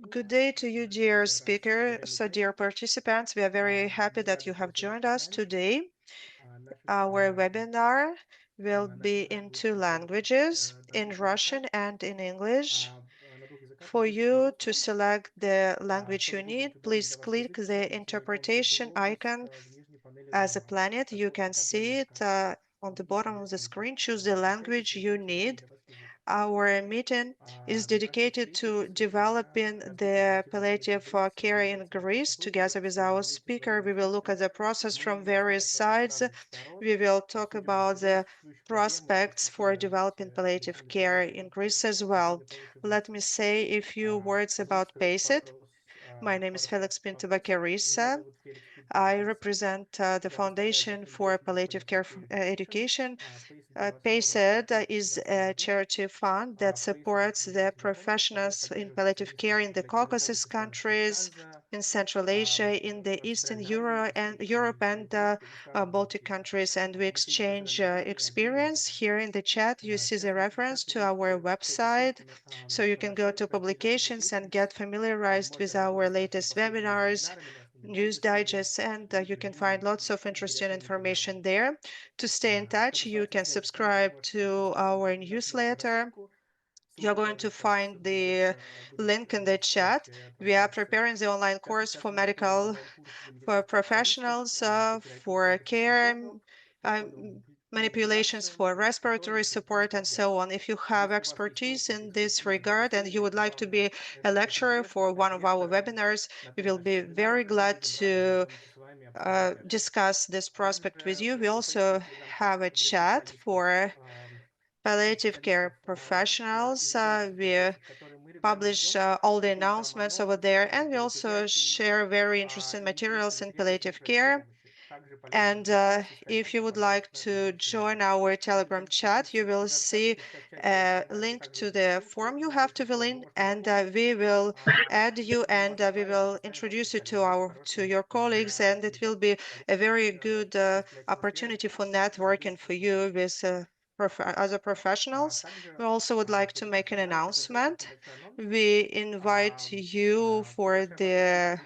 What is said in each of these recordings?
Good day to you, dear speaker. So, dear participants, we are very happy that you have joined us today. Our webinar will be in two languages, in Russian and in English. For you to select the language you need, please click the interpretation icon as a planet. You can see it on the bottom of the screen. Choose the language you need. Our meeting is dedicated to developing the palliative care in Greece. Together with our speaker, we will look at the process from various sides. We will talk about the prospects for developing palliative care in Greece as well. Let me say a few words about PACEIT. My name is Felix Pinto Bacarisa. I represent the Foundation for Palliative Care Education. PACEIT is a charity fund that supports the professionals in palliative care in the Caucasus countries, in Central Asia, in the Eastern Europe and Baltic countries, and we exchange experience. Here in the chat, you see the reference to our website, so you can go to publications and get familiarized with our latest webinars, news digests, and you can find lots of interesting information there. To stay in touch, you can subscribe to our newsletter. You're going to find the link in the chat. We are preparing the online course for medical for professionals for care, manipulations for respiratory support, and so on. If you have expertise in this regard and you would like to be a lecturer for one of our webinars, we will be very glad to discuss this prospect with you. We also have a chat for palliative care professionals. We publish all the announcements over there, and we also share very interesting materials in palliative care. And if you would like to join our Telegram chat, you will see a link to the form you have to fill in, and we will add you, and we will introduce you to your colleagues, and it will be a very good opportunity for networking for you with other professionals. We also would like to make an announcement. We invite you for the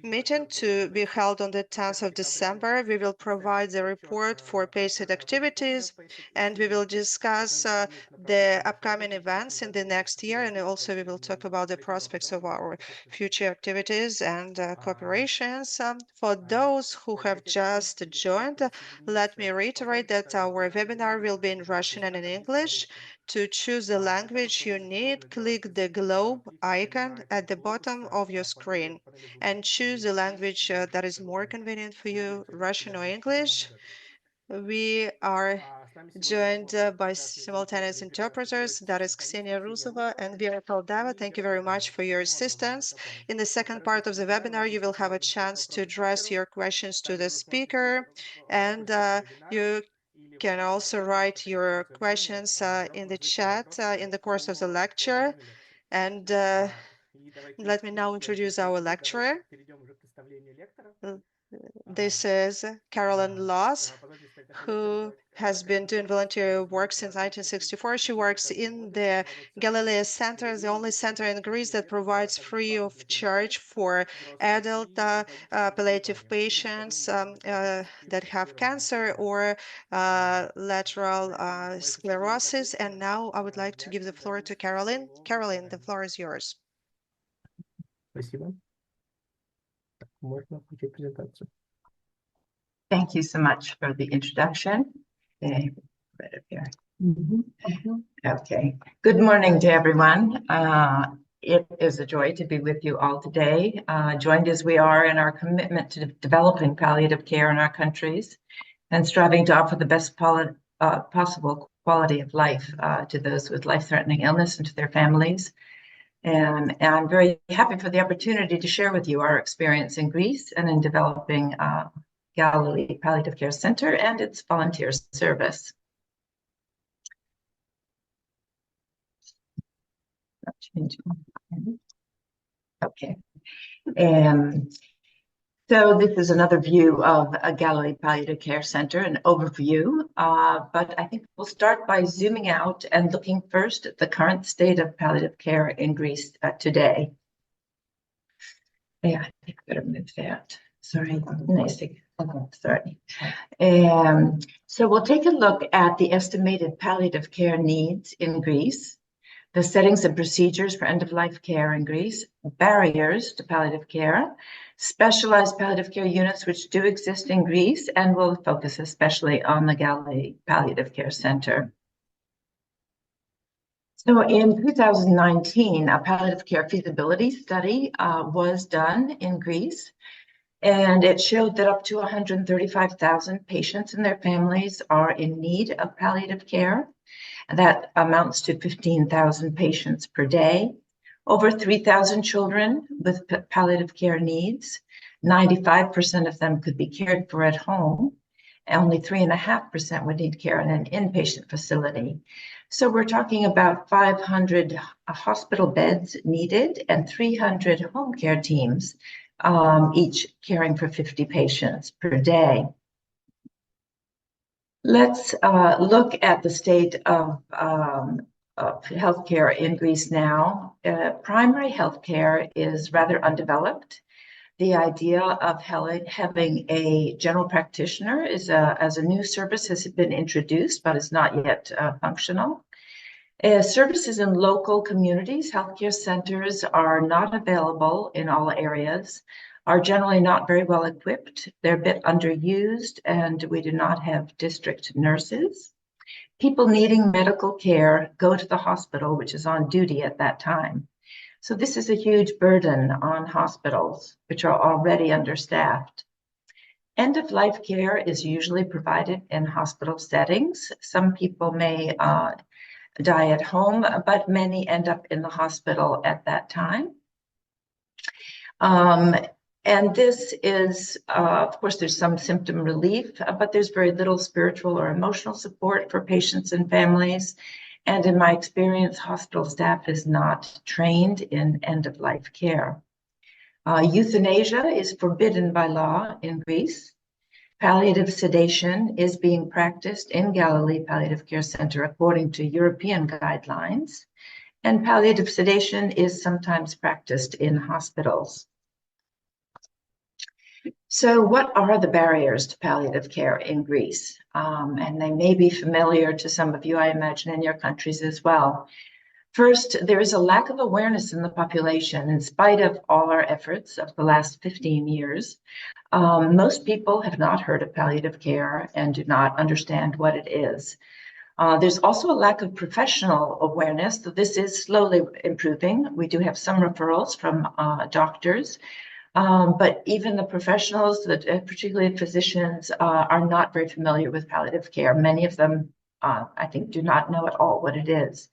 meeting to be held on the 10th of December. We will provide the report for PACEIT activities, and we will discuss the upcoming events in the next year, and also we will talk about the prospects of our future activities and cooperations. For those who have just joined, let me reiterate that our webinar will be in Russian and in English. To choose the language you need, click the globe icon at the bottom of your screen and choose the language that is more convenient for you, Russian or English. We are joined by simultaneous interpreters, that is Ksenia Rusova and Vera Koldava. Thank you very much for your assistance. In the second part of the webinar, you will have a chance to address your questions to the speaker, and you can also write your questions in the chat in the course of the lecture. And let me now introduce our lecturer. This is Carolyn Los, who has been doing volunteer work since 1964. She works in the Galilee Center, the only center in Greece that provides free of charge for adult palliative patients that have cancer or lateral sclerosis. And now I would like to give the floor to Carolyn. Carolyn, the floor is yours. Спасибо. Можно включить презентацию. Thank you so much for the introduction. Okay, right up here. Okay. Good morning to everyone. It is a joy to be with you all today, joined as we are in our commitment to developing palliative care in our countries and striving to offer the best possible quality of life to those with life-threatening illness and to their families. And I'm very happy for the opportunity to share with you our experience in Greece and in developing Galilee Palliative Care Center and its volunteer service. Okay. So this is another view of a Galilee Palliative Care Center, an overview, but I think we'll start by zooming out and looking first at the current state of palliative care in Greece today. Yeah, I think I better move that. Sorry, sorry. So we'll take a look at the estimated palliative care needs in Greece, the settings and procedures for end-of-life care in Greece, barriers to palliative care, specialized palliative care units which do exist in Greece, and we'll focus especially on the Galilee Palliative Care Center. So in 2019, a palliative care feasibility study was done in Greece, and it showed that up to 135,000 patients and their families are in need of palliative care. That amounts to 15,000 patients per day. Over 3,000 children with palliative care needs. 95% of them could be cared for at home. Only 3.5% would need care in an inpatient facility. So we're talking about 500 hospital beds needed and 300 home care teams, each caring for 50 patients per day. Let's look at the state of healthcare in Greece now. Primary healthcare is rather undeveloped. The idea of having a general practitioner as a new service has been introduced, but is not yet functional. Services in local communities, healthcare centers are not available in all areas, are generally not very well equipped. They're a bit underused, and we do not have district nurses. People needing medical care go to the hospital, which is on duty at that time. So this is a huge burden on hospitals, which are already understaffed. End-of-life care is usually provided in hospital settings. Some people may die at home, but many end up in the hospital at that time. And this is, of course, there's some symptom relief, but there's very little spiritual or emotional support for patients and families. And in my experience, hospital staff is not trained in end-of-life care. Euthanasia is forbidden by law in Greece. Palliative sedation is being practiced in Galilee Palliative Care Center according to European guidelines. And palliative sedation is sometimes practiced in hospitals. So what are the barriers to palliative care in Greece? And they may be familiar to some of you, I imagine, in your countries as well. First, there is a lack of awareness in the population in spite of all our efforts of the last 15 years. Most people have not heard of palliative care and do not understand what it is. There's also a lack of professional awareness, so this is slowly improving. We do have some referrals from doctors. But even the professionals, particularly physicians, are not very familiar with palliative care. Many of them, I think, do not know at all what it is.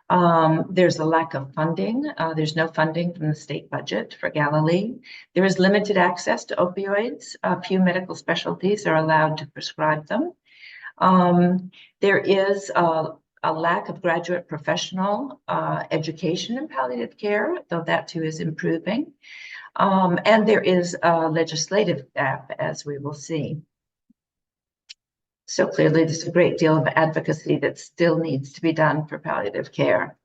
There's a lack of funding. There's no funding from the state budget for Galilee. There is limited access to opioids. A few medical specialties are allowed to prescribe them. There is a lack of graduate professional education in palliative care, though that too is improving. And there is a legislative gap, as we will see. So clearly, there's a great deal of advocacy that still needs to be done for palliative care.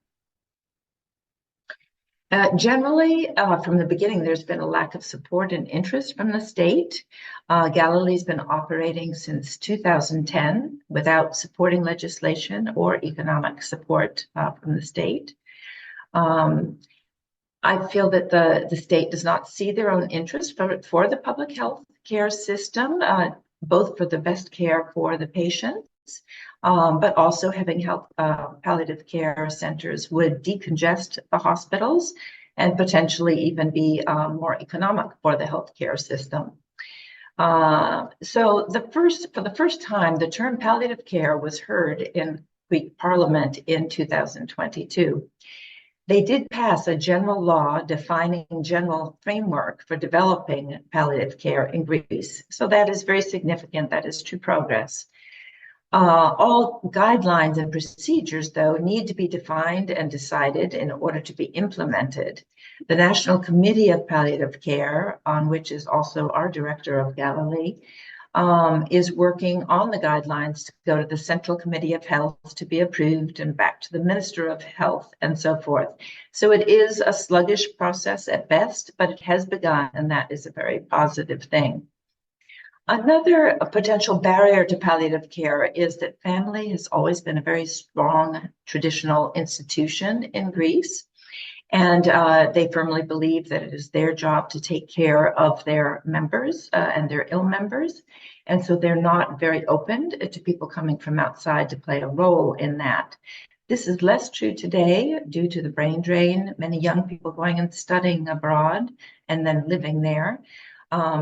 Generally, from the beginning, there's been a lack of support and interest from the state. Galilee's been operating since 2010 without supporting legislation or economic support from the state. I feel that the state does not see their own interest for the public health care system, both for the best care for the patients, but also having palliative care centers would decongest the hospitals and potentially even be more economic for the healthcare system. So for the first time, the term palliative care was heard in Greek Parliament in 2022. They did pass a general law defining general framework for developing palliative care in Greece. So that is very significant. That is true progress. All guidelines and procedures, though, need to be defined and decided in order to be implemented. The National Committee of Palliative Care, on which is also our director of Galilee, is working on the guidelines to go to the Central Committee of Health to be approved and back to the Minister of Health and so forth. So it is a sluggish process at best, but it has begun, and that is a very positive thing. Another potential barrier to palliative care is that family has always been a very strong traditional institution in Greece. And they firmly believe that it is their job to take care of their members and their ill members. And so they're not very open to people coming from outside to play a role in that. This is less true today due to the brain drain, many young people going and studying abroad and then living there.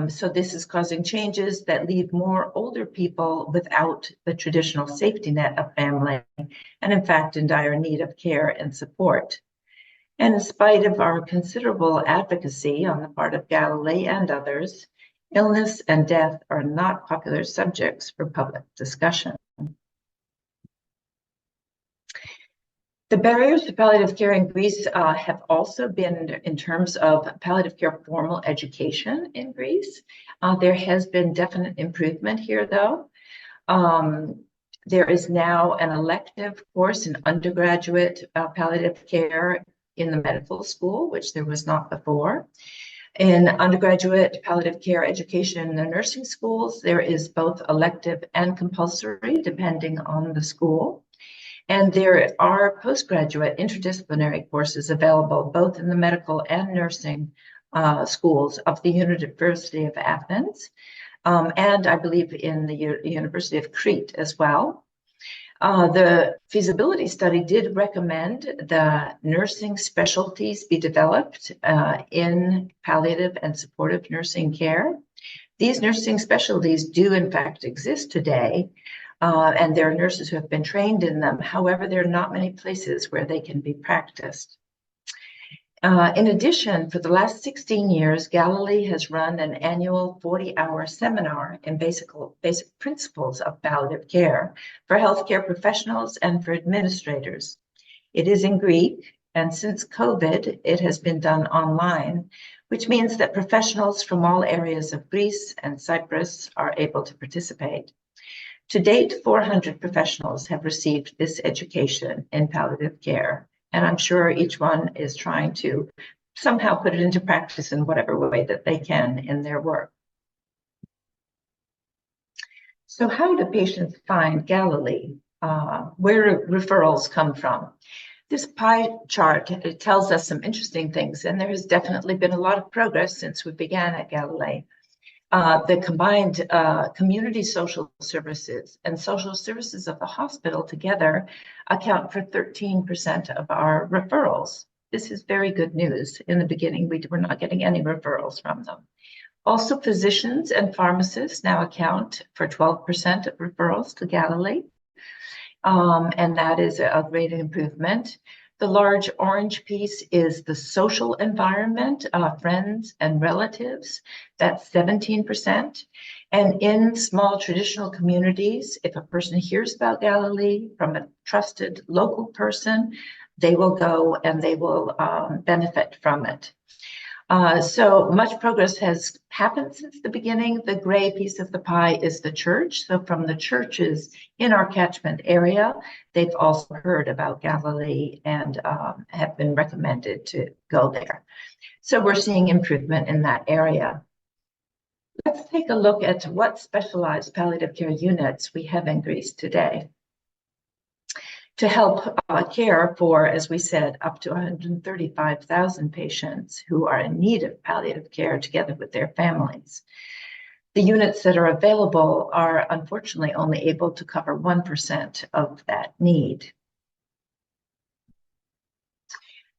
So this is causing changes that leave more older people without the traditional safety net of family, and in fact in dire need of care and support. And in spite of our considerable advocacy on the part of Galilee and others, illness and death are not popular subjects for public discussion. The barriers to palliative care in Greece have also been in terms of palliative care formal education in Greece. There has been definite improvement here, though. There is now an elective course in undergraduate palliative care in the medical school, which there was not before. In undergraduate palliative care education in the nursing schools, there is both elective and compulsory, depending on the school. And there are postgraduate interdisciplinary courses available both in the medical and nursing schools of the University of Athens, and I believe in the University of Crete as well. The feasibility study did recommend the nursing specialties be developed in palliative and supportive nursing care. These nursing specialties do in fact exist today, and there are nurses who have been trained in them. However, there are not many places where they can be practiced. In addition, for the last 16 years, Galilee has run an annual 40-hour seminar in basic principles of palliative care for healthcare professionals and for administrators. It is in Greek, and since COVID, it has been done online, which means that professionals from all areas of Greece and Cyprus are able to participate. To date, 400 professionals have received this education in palliative care, and I'm sure each one is trying to somehow put it into practice in whatever way that they can in their work. So how do patients find Galilee? Where do referrals come from? This pie chart, it tells us some interesting things, and there has definitely been a lot of progress since we began at Galilee. The combined community social services and social services of the hospital together account for 13% of our referrals. This is very good news. In the beginning, we were not getting any referrals from them. Also, physicians and pharmacists now account for 12% of referrals to Galilee, and that is a great improvement. The large orange piece is the social environment, friends and relatives. That's 17%. And in small traditional communities, if a person hears about Galilee from a trusted local person, they will go and they will benefit from it. So much progress has happened since the beginning. The gray piece of the pie is the church. So from the churches in our catchment area, they've also heard about Galilee and have been recommended to go there. So we're seeing improvement in that area. Let's take a look at what specialized palliative care units we have in Greece today to help care for, as we said, up to 135,000 patients who are in need of palliative care together with their families. The units that are available are unfortunately only able to cover 1% of that need.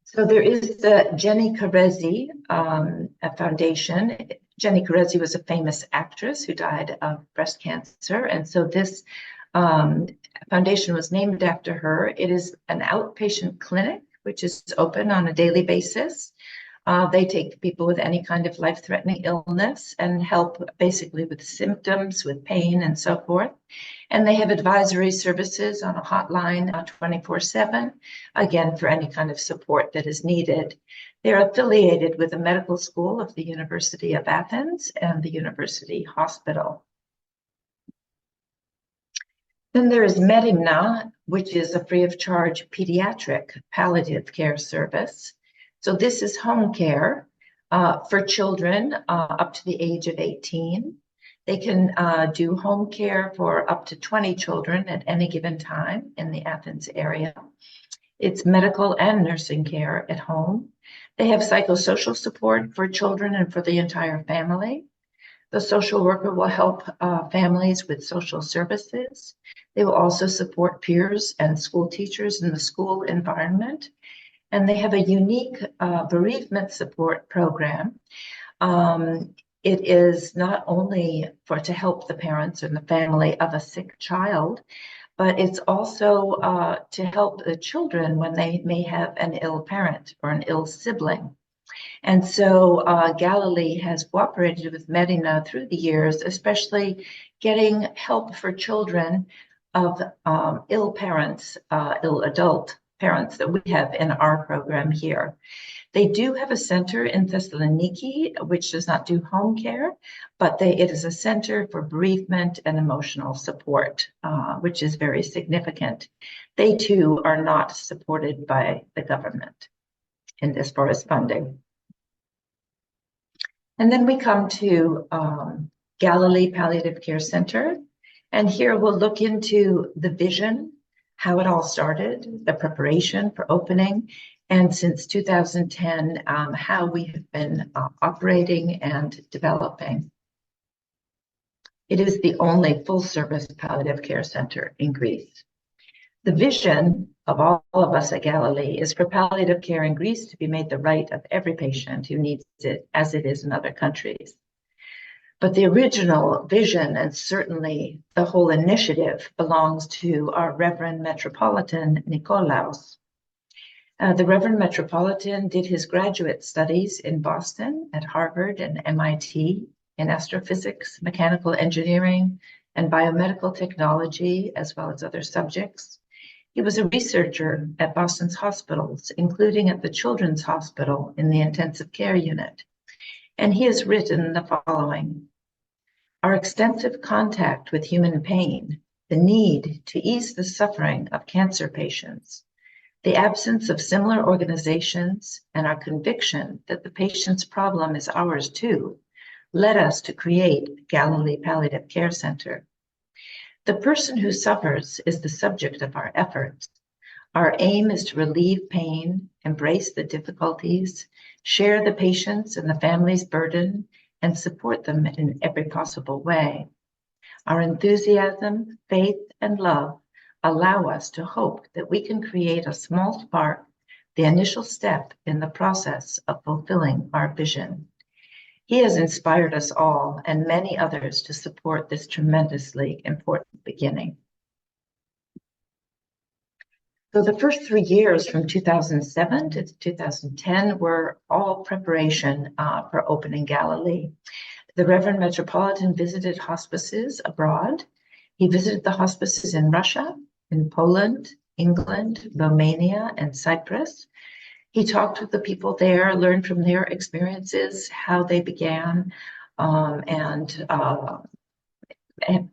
So there is the Jenny Carezzi Foundation. Jenny Carezzi was a famous actress who died of breast cancer, and so this foundation was named after her. It is an outpatient clinic, which is open on a daily basis. They take people with any kind of life-threatening illness and help basically with symptoms, with pain, and so forth. And they have advisory services on a hotline 24/7, again, for any kind of support that is needed. They're affiliated with the medical school of the University of Athens and the University Hospital. Then there is Medimna, which is a free of charge pediatric palliative care service. So this is home care for children up to the age of 18. They can do home care for up to 20 children at any given time in the Athens area. It's medical and nursing care at home. They have psychosocial support for children and for the entire family. The social worker will help families with social services. They will also support peers and school teachers in the school environment. And they have a unique bereavement support program. It is not only to help the parents and the family of a sick child, but it's also to help the children when they may have an ill parent or an ill sibling. And so Galilee has cooperated with Medina through the years, especially getting help for children of ill parents, ill adult parents that we have in our program here. They do have a center in Thessaloniki, which does not do home care, but it is a center for bereavement and emotional support, which is very significant. They too are not supported by the government in as far as funding. And then we come to Galilee Palliative Care Center. And here we'll look into the vision, how it all started, the preparation for opening, and since 2010, how we have been operating and developing. It is the only full-service palliative care center in Greece. The vision of all of us at Galilee is for palliative care in Greece to be made the right of every patient who needs it, as it is in other countries. But the original vision, and certainly the whole initiative, belongs to our Reverend Metropolitan Nikolaos. The Reverend Metropolitan did his graduate studies in Boston at Harvard and MIT in astrophysics, mechanical engineering, and biomedical technology, as well as other subjects. He was a researcher at Boston's hospitals, including at the Children's Hospital in the intensive care unit. And he has written the following: our extensive contact with human pain, the need to ease the suffering of cancer patients, the absence of similar organizations, and our conviction that the patient's problem is ours too, led us to create Galilee Palliative Care Center. The person who suffers is the subject of our efforts. Our aim is to relieve pain, embrace the difficulties, share the patient's and the family's burden, and support them in every possible way. Our enthusiasm, faith, and love allow us to hope that we can create a small spark, the initial step in the process of fulfilling our vision. He has inspired us all and many others to support this tremendously important beginning. So the first 3 years from 2007 to 2010 were all preparation for opening Galilee. The Reverend Metropolitan visited hospices abroad. He visited the hospices in Russia, in Poland, England, Romania, and Cyprus. He talked with the people there, learned from their experiences, how they began, and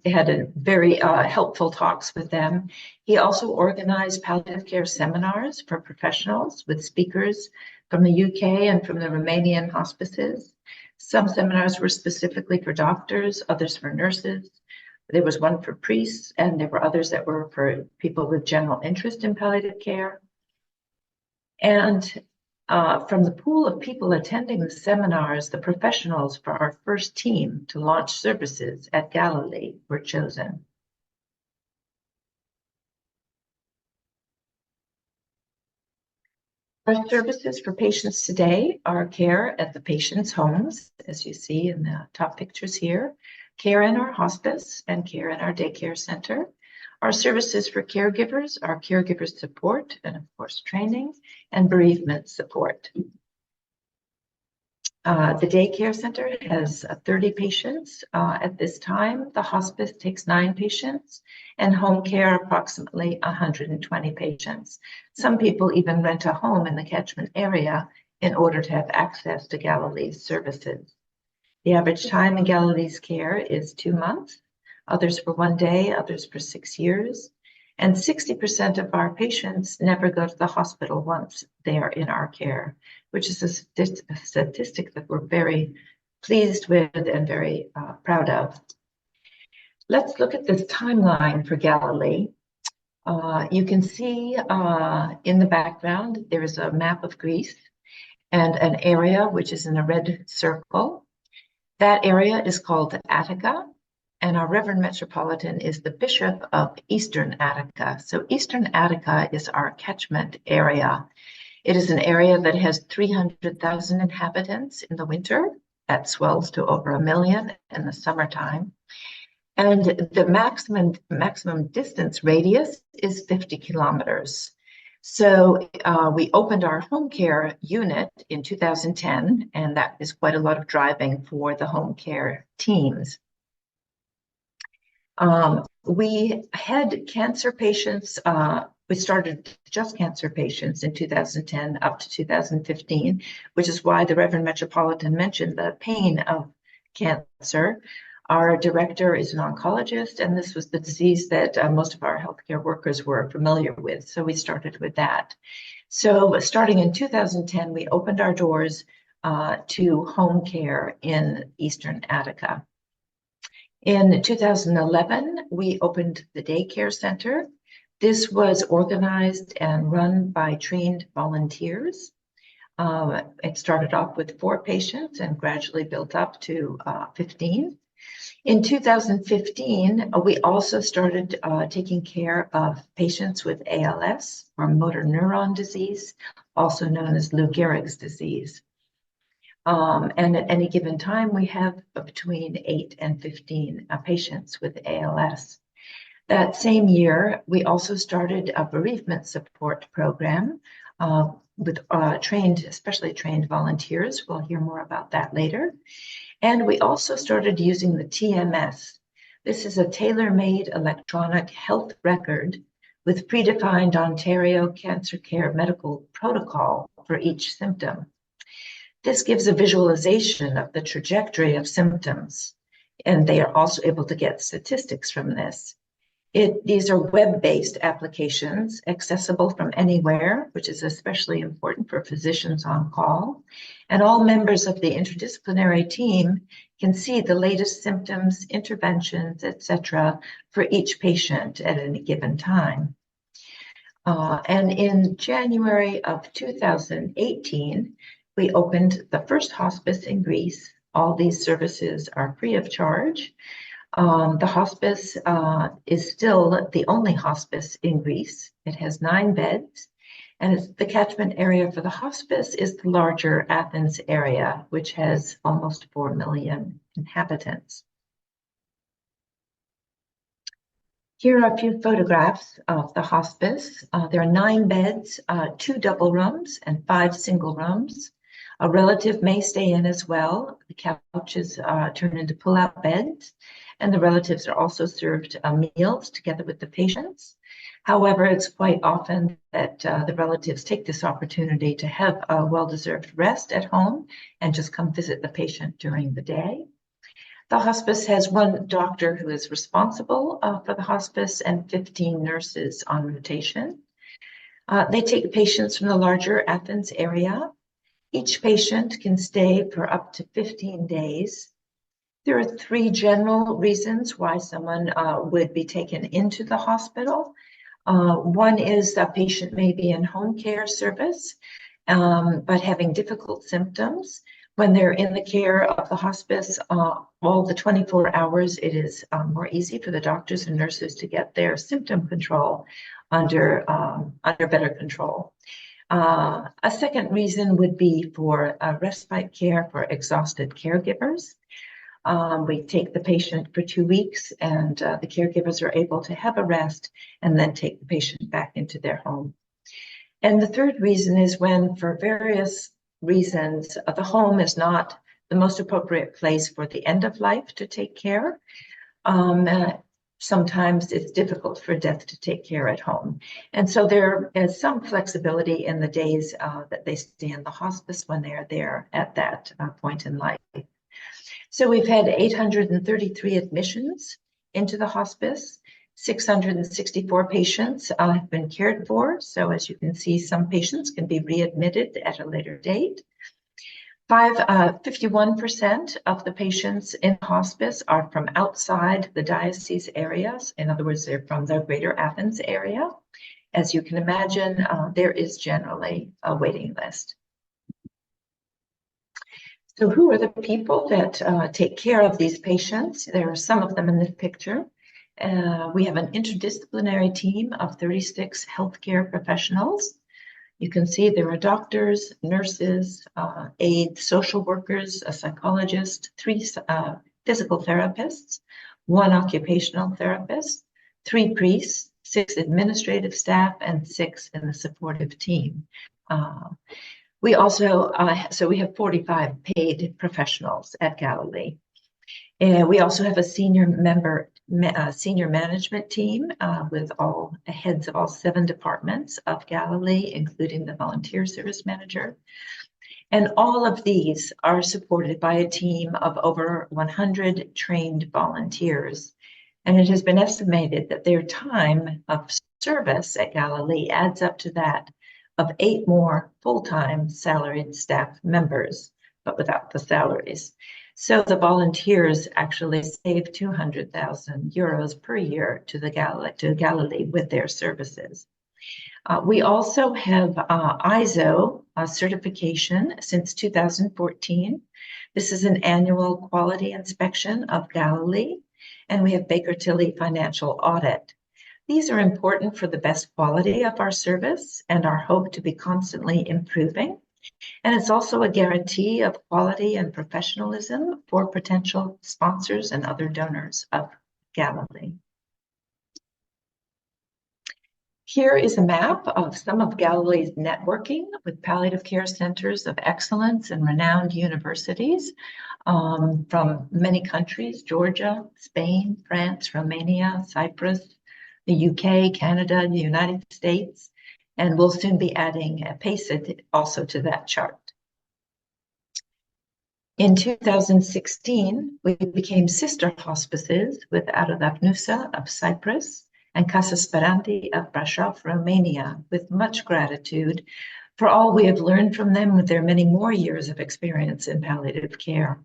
had a very helpful talks with them. He also organized palliative care seminars for professionals with speakers from the UK and from the Romanian hospices. Some seminars were specifically for doctors, others for nurses. There was one for priests, and there were others that were for people with general interest in palliative care. And from the pool of people attending the seminars, the professionals for our first team to launch services at Galilee were chosen. Our services for patients today are care at the patient's homes, as you see in the top pictures here, care in our hospice, and care in our daycare center. Our services for caregivers are caregiver support and, of course, training and bereavement support. The daycare center has 30 patients at this time. The hospice takes 9 patients, and home care approximately 120 patients. Some people even rent a home in the catchment area in order to have access to Galilee's services. The average time in Galilee's care is 2 months, others for 1 day, others for 6 years. And 60% of our patients never go to the hospital once they are in our care, which is a statistic that we're very pleased with and very proud of. Let's look at this timeline for Galilee. You can see in the background, there is a map of Greece and an area which is in a red circle. That area is called Attica, and our Reverend Metropolitan is the Bishop of Eastern Attica. So Eastern Attica is our catchment area. It is an area that has 300,000 inhabitants in the winter. That swells to over 1 million in the summertime. And the maximum distance radius is 50 kilometers. So we opened our home care unit in 2010, and that is quite a lot of driving for the home care teams. We had cancer patients, we started just cancer patients in 2010 up to 2015, which is why the Reverend Metropolitan mentioned the pain of cancer. Our director is an oncologist, and this was the disease that most of our healthcare workers were familiar with, so we started with that. So starting in 2010, we opened our doors to home care in Eastern Attica. In 2011, we opened the daycare center. This was organized and run by trained volunteers. It started off with 4 patients and gradually built up to 15. In 2015, we also started taking care of patients with ALS, or motor neuron disease, also known as Lou Gehrig's disease. And at any given time, we have between 8 and 15 patients with ALS. That same year, we also started a bereavement support program with especially trained volunteers. We'll hear more about that later. And we also started using the TMS. This is a tailor-made electronic health record with predefined Ontario Cancer Care medical protocol for each symptom. This gives a visualization of the trajectory of symptoms, and they are also able to get statistics from this. These are web-based applications accessible from anywhere, which is especially important for physicians on call. And all members of the interdisciplinary team can see the latest symptoms, interventions, etc., for each patient at any given time. And in January of 2018, we opened the first hospice in Greece. All these services are free of charge. The hospice is still the only hospice in Greece. It has 9 beds, and the catchment area for the hospice is the larger Athens area, which has almost 4 million inhabitants. Here are a few photographs of the hospice. There are 9 beds, 2 double rooms, and 5 single rooms. A relative may stay in as well. The couches turn into pull-out beds, and the relatives are also served meals together with the patients. However, it's quite often that the relatives take this opportunity to have a well-deserved rest at home and just come visit the patient during the day. The hospice has 1 doctor who is responsible for the hospice and 15 nurses on rotation. They take patients from the larger Athens area. Each patient can stay for up to 15 days. There are 3 general reasons why someone would be taken into the hospital. One is a patient may be in home care service, but having difficult symptoms. When they're in the care of the hospice, all the 24 hours, it is more easy for the doctors and nurses to get their symptom control under better control. A second reason would be for respite care for exhausted caregivers. We take the patient for 2 weeks, and the caregivers are able to have a rest and then take the patient back into their home. And the third reason is when, for various reasons, the home is not the most appropriate place for the end of life to take care. Sometimes it's difficult for death to take care at home. And so there is some flexibility in the days that they stay in the hospice when they're there at that point in life. So we've had 833 admissions into the hospice. 664 patients have been cared for. So as you can see, some patients can be readmitted at a later date. 51% of the patients in hospice are from outside the diocese areas. In other words, they're from the greater Athens area. As you can imagine, there is generally a waiting list. So who are the people that take care of these patients? There are some of them in this picture. We have an interdisciplinary team of 36 healthcare professionals. You can see there are doctors, nurses, aides, social workers, a psychologist, 3 physical therapists, 1 occupational therapist, 3 priests, 6 administrative staff, and 6 in the supportive team. We also, so we have 45 paid professionals at Galilee. And we also have a senior management team with all heads of all 7 departments of Galilee, including the volunteer service manager. And all of these are supported by a team of over 100 trained volunteers. And it has been estimated that their time of service at Galilee adds up to that of 8 more full-time salaried staff members, but without the salaries. So the volunteers actually save 200,000 euros per year to Galilee with their services. We also have ISO certification since 2014. This is an annual quality inspection of Galilee, and we have Baker Tilly financial audit. These are important for the best quality of our service and our hope to be constantly improving. And it's also a guarantee of quality and professionalism for potential sponsors and other donors of Galilee. Here is a map of some of Galilee's networking with palliative care centers of excellence and renowned universities from many countries: Georgia, Spain, France, Romania, Cyprus, the UK, Canada, the United States, and we'll soon be adding a PACED also to that chart. In 2016, we became sister hospices with Aradapnusa of Cyprus and Casa Sperandi of Brașov, Romania, with much gratitude for all we have learned from them with their many more years of experience in palliative care.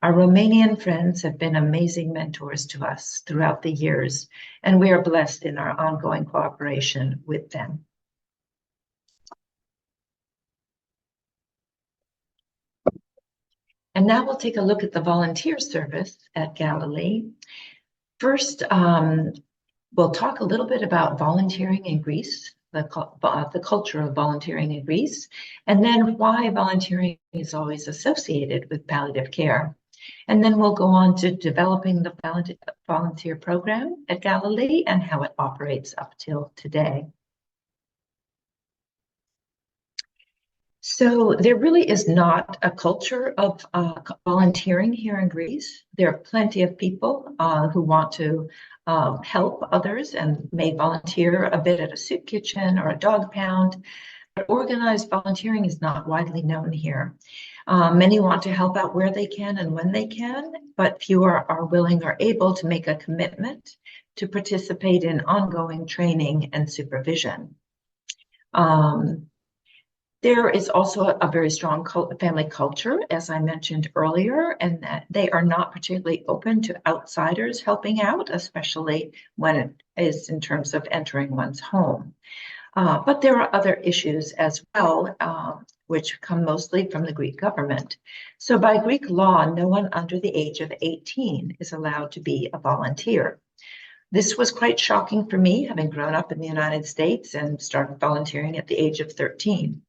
Our Romanian friends have been amazing mentors to us throughout the years, and we are blessed in our ongoing cooperation with them. And now we'll take a look at the volunteer service at Galilee. First, we'll talk a little bit about volunteering in Greece, the culture of volunteering in Greece, and then why volunteering is always associated with palliative care. And then we'll go on to developing the volunteer program at Galilee and how it operates up till today. So there really is not a culture of volunteering here in Greece. There are plenty of people who want to help others and may volunteer a bit at a soup kitchen or a dog pound, but organized volunteering is not widely known here. Many want to help out where they can and when they can, but fewer are willing or able to make a commitment to participate in ongoing training and supervision. There is also a very strong family culture, as I mentioned earlier, and that they are not particularly open to outsiders helping out, especially when it is in terms of entering one's home. But there are other issues as well, which come mostly from the Greek government. So by Greek law, no one under the age of 18 is allowed to be a volunteer. This was quite shocking for me, having grown up in the United States and started volunteering at the age of 13.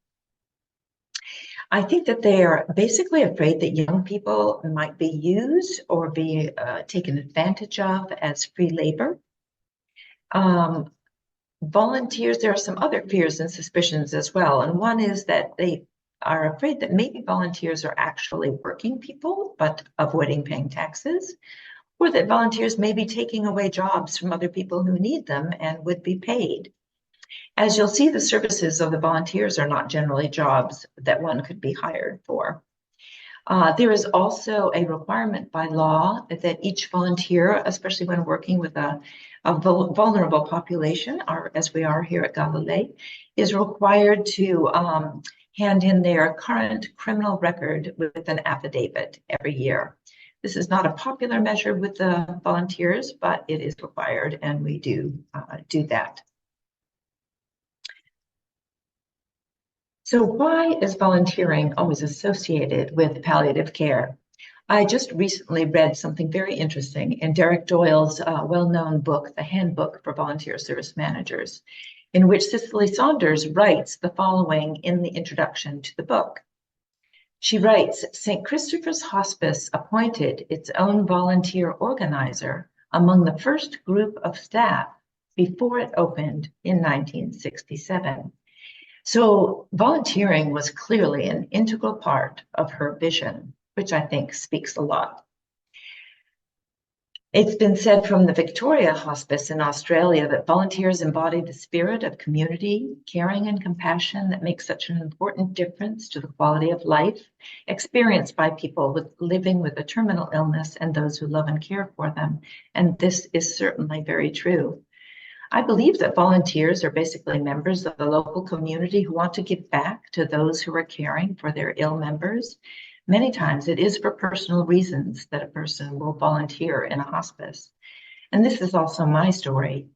I think that they are basically afraid that young people might be used or be taken advantage of as free labor. Volunteers, there are some other fears and suspicions as well. And one is that they are afraid that maybe volunteers are actually working people, but avoiding paying taxes, or that volunteers may be taking away jobs from other people who need them and would be paid. As you'll see, the services of the volunteers are not generally jobs that one could be hired for. There is also a requirement by law that each volunteer, especially when working with a vulnerable population, as we are here at Galilee, is required to hand in their current criminal record with an affidavit every year. This is not a popular measure with the volunteers, but it is required, and we do that. So why is volunteering always associated with palliative care? I just recently read something very interesting in Derek Doyle's well-known book, The Handbook for Volunteer Service Managers, in which Cicely Saunders writes the following in the introduction to the book. She writes, St. Christopher's Hospice appointed its own volunteer organizer among the first group of staff before it opened in 1967. So volunteering was clearly an integral part of her vision, which I think speaks a lot. It's been said from the Victoria Hospice in Australia that volunteers embody the spirit of community, caring, and compassion that makes such an important difference to the quality of life experienced by people living with a terminal illness and those who love and care for them. And this is certainly very true. I believe that volunteers are basically members of the local community who want to give back to those who are caring for their ill members. Many times it is for personal reasons that a person will volunteer in a hospice. And this is also my story.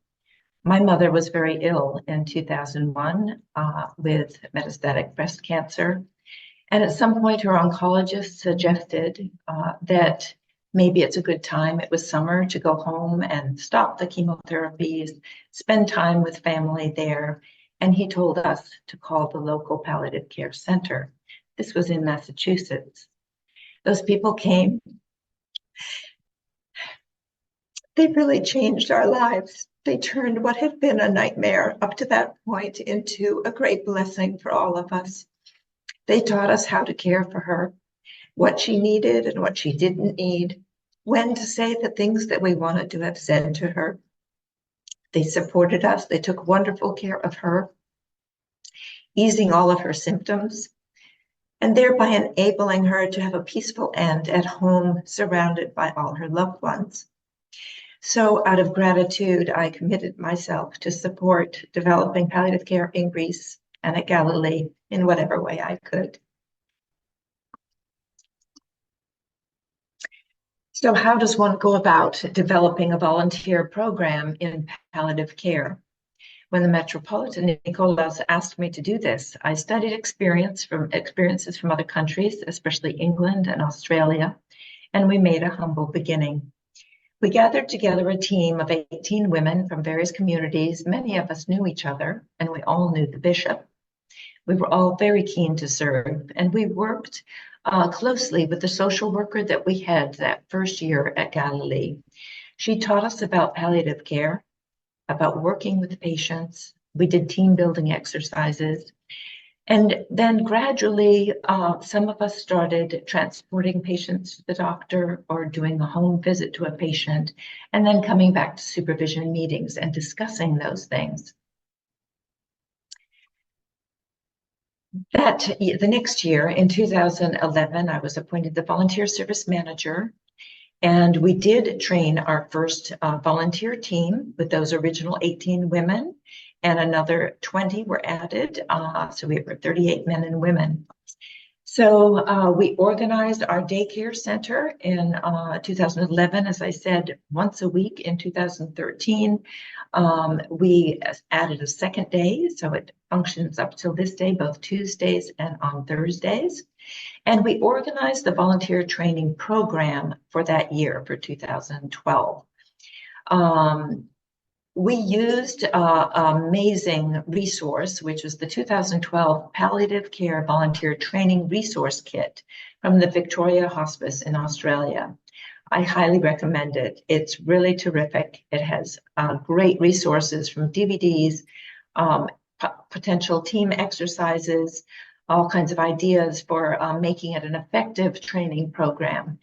My mother was very ill in 2001 with metastatic breast cancer. And at some point, her oncologist suggested that maybe it's a good time, it was summer, to go home and stop the chemotherapies, spend time with family there. And he told us to call the local palliative care center. This was in Massachusetts. Those people came. They really changed our lives. They turned what had been a nightmare up to that point into a great blessing for all of us. They taught us how to care for her, what she needed and what she didn't need, when to say the things that we wanted to have said to her. They supported us. They took wonderful care of her, easing all of her symptoms, and thereby enabling her to have a peaceful end at home, surrounded by all her loved ones. So out of gratitude, I committed myself to support developing palliative care in Greece and at Galilee in whatever way I could. So how does one go about developing a volunteer program in palliative care? When the Metropolitan Nicholas asked me to do this, I studied experiences from other countries, especially England and Australia, and we made a humble beginning. We gathered together a team of 18 women from various communities. Many of us knew each other, and we all knew the bishop. We were all very keen to serve, and we worked closely with the social worker that we had that first year at Galilee. She taught us about palliative care, about working with patients. We did team building exercises. And then gradually, some of us started transporting patients to the doctor or doing a home visit to a patient, and then coming back to supervision meetings and discussing those things. The next year, in 2011, I was appointed the volunteer service manager, and we did train our first volunteer team with those original 18 women, and another 20 were added, so we were 38 men and women. So we organized our daycare center in 2011, as I said, once a week in 2013. We added a second day, so it functions up till this day, both Tuesdays and on Thursdays. And we organized the volunteer training program for that year, for 2012. We used an amazing resource, which was the 2012 Palliative Care Volunteer Training Resource Kit from the Victoria Hospice in Australia. I highly recommend it. It's really terrific. It has great resources from DVDs, potential team exercises, all kinds of ideas for making it an effective training program.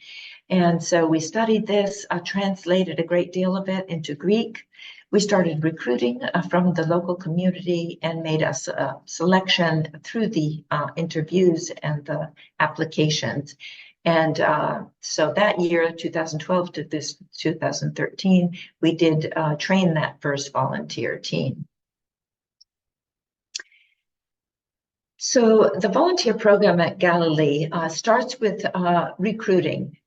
And so we studied this, translated a great deal of it into Greek. We started recruiting from the local community and made a selection through the interviews and the applications. And so that year, 2012 to this 2013, we did train that first volunteer team. So the volunteer program at Galilee starts with recruiting.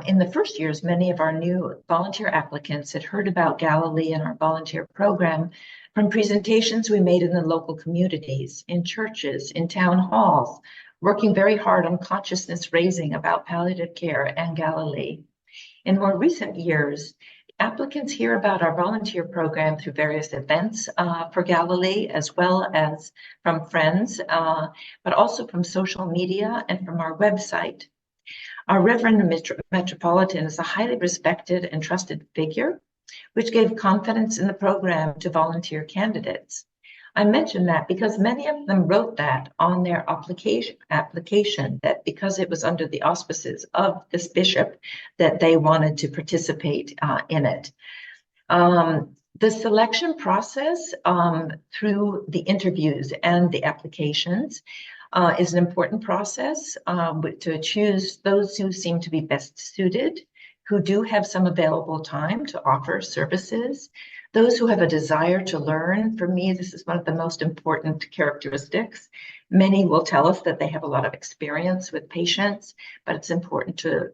In the first years, many of our new volunteer applicants had heard about Galilee and our volunteer program from presentations we made in the local communities, in churches, in town halls, working very hard on consciousness raising about palliative care and Galilee. In more recent years, applicants hear about our volunteer program through various events for Galilee, as well as from friends, but also from social media and from our website. Our Reverend Metropolitan is a highly respected and trusted figure, which gave confidence in the program to volunteer candidates. I mention that because many of them wrote that on their application that because it was under the auspices of this bishop that they wanted to participate in it. The selection process through the interviews and the applications is an important process to choose those who seem to be best suited, who do have some available time to offer services, those who have a desire to learn. For me, this is one of the most important characteristics. Many will tell us that they have a lot of experience with patients, but it's important to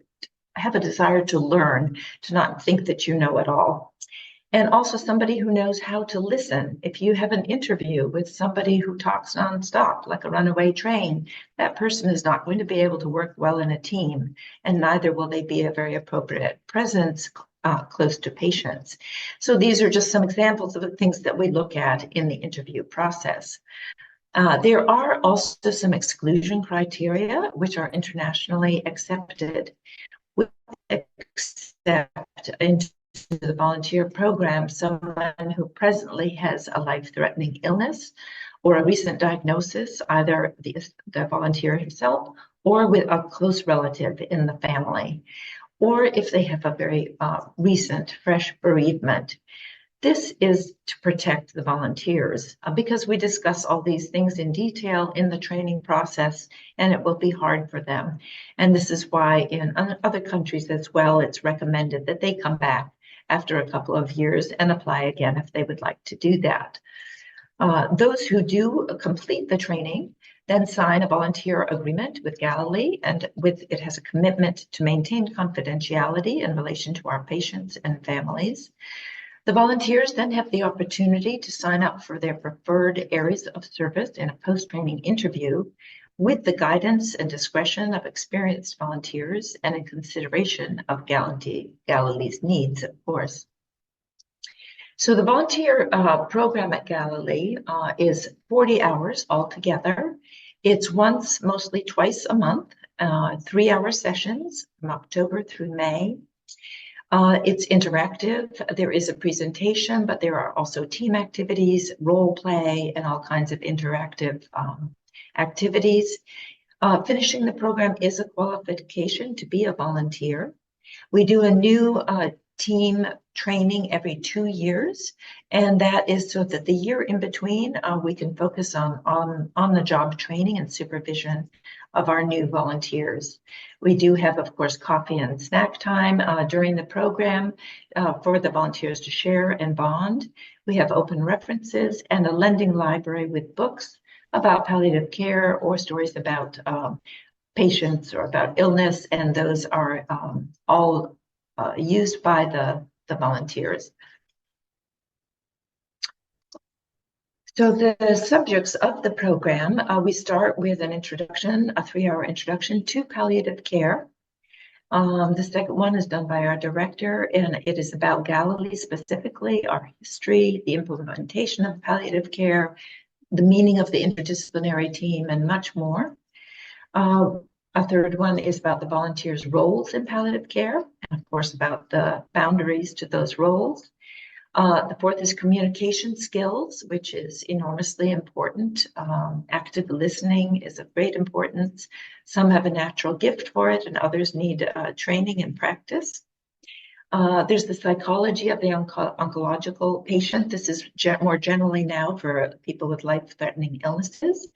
have a desire to learn, to not think that you know it all. And also somebody who knows how to listen. If you have an interview with somebody who talks nonstop, like a runaway train, that person is not going to be able to work well in a team, and neither will they be a very appropriate presence close to patients. So these are just some examples of the things that we look at in the interview process. There are also some exclusion criteria, which are internationally accepted. We accept into the volunteer program someone who presently has a life-threatening illness or a recent diagnosis, either the volunteer himself or with a close relative in the family, or if they have a very recent, fresh bereavement. This is to protect the volunteers because we discuss all these things in detail in the training process, and it will be hard for them. And this is why in other countries as well, it's recommended that they come back after a couple of years and apply again if they would like to do that. Those who do complete the training then sign a volunteer agreement with Galilee, and it has a commitment to maintain confidentiality in relation to our patients and families. The volunteers then have the opportunity to sign up for their preferred areas of service in a post-training interview with the guidance and discretion of experienced volunteers and in consideration of Galilee's needs, of course. So the volunteer program at Galilee is 40 hours altogether. It's mostly twice a month, 3-hour sessions from October through May. It's interactive. There is a presentation, but there are also team activities, role play, and all kinds of interactive activities. Finishing the program is a qualification to be a volunteer. We do a new team training every 2 years, and that is so that the year in between we can focus on the job training and supervision of our new volunteers. We do have, of course, coffee and snack time during the program for the volunteers to share and bond. We have open references and a lending library with books about palliative care or stories about patients or about illness, and those are all used by the volunteers. So the subjects of the program, we start with an introduction, a 3-hour introduction to palliative care. The second one is done by our director, and it is about Galilee specifically, our history, the implementation of palliative care, the meaning of the interdisciplinary team, and much more. A third one is about the volunteers' roles in palliative care, and of course about the boundaries to those roles. The fourth is communication skills, which is enormously important. Active listening is of great importance. Some have a natural gift for it, and others need training and practice. There's the psychology of the oncological patient. This is more generally now for people with life-threatening illnesses.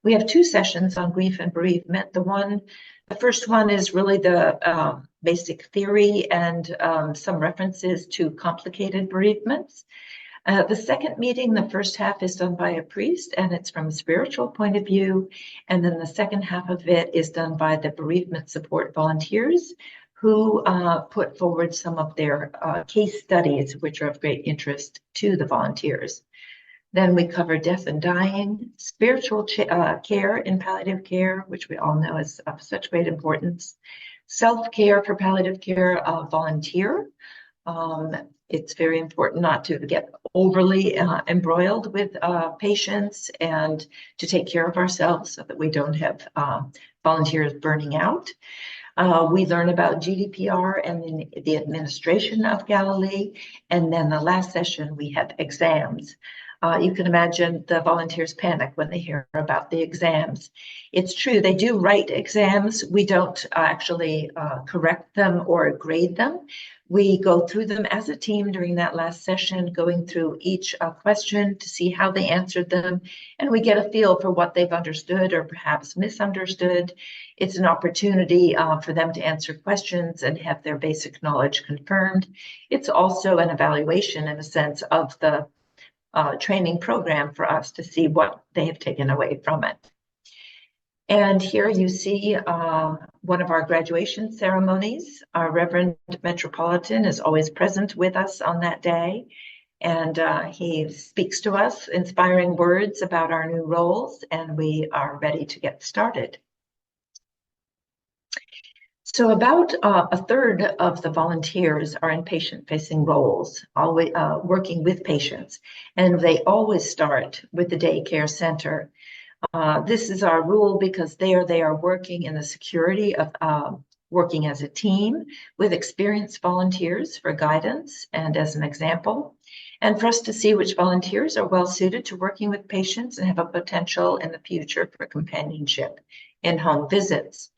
We have 2 sessions on grief and bereavement. The first one is really the basic theory and some references to complicated bereavements. The second meeting, the first half is done by a priest, and it's from a spiritual point of view. And then the second half of it is done by the bereavement support volunteers who put forward some of their case studies, which are of great interest to the volunteers. Then we cover death and dying, spiritual care in palliative care, which we all know is of such great importance. Self-care for palliative care volunteer. It's very important not to get overly embroiled with patients and to take care of ourselves so that we don't have volunteers burning out. We learn about GDPR and then the administration of Galilee. And then the last session, we have exams. You can imagine the volunteers panic when they hear about the exams. It's true, they do write exams. We don't actually correct them or grade them. We go through them as a team during that last session, going through each question to see how they answered them. And we get a feel for what they've understood or perhaps misunderstood. It's an opportunity for them to answer questions and have their basic knowledge confirmed. It's also an evaluation in a sense of the training program for us to see what they have taken away from it. And here you see one of our graduation ceremonies. Our Reverend Metropolitan is always present with us on that day. And he speaks to us inspiring words about our new roles, and we are ready to get started. So about a third of the volunteers are in patient-facing roles, always working with patients, and they always start with the daycare center. This is our rule because there they are working in the security of working as a team with experienced volunteers for guidance and as an example, and for us to see which volunteers are well suited to working with patients and have a potential in the future for companionship in home visits.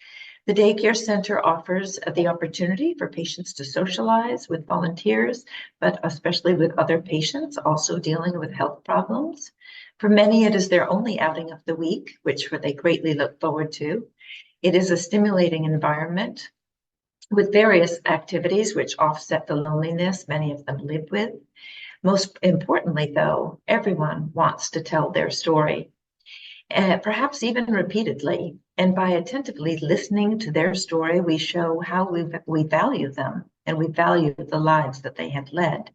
The daycare center offers the opportunity for patients to socialize with volunteers, but especially with other patients also dealing with health problems. For many, it is their only outing of the week, which they greatly look forward to. It is a stimulating environment with various activities which offset the loneliness many of them live with. Most importantly, though, everyone wants to tell their story, perhaps even repeatedly. And by attentively listening to their story, we show how we value them and we value the lives that they have led.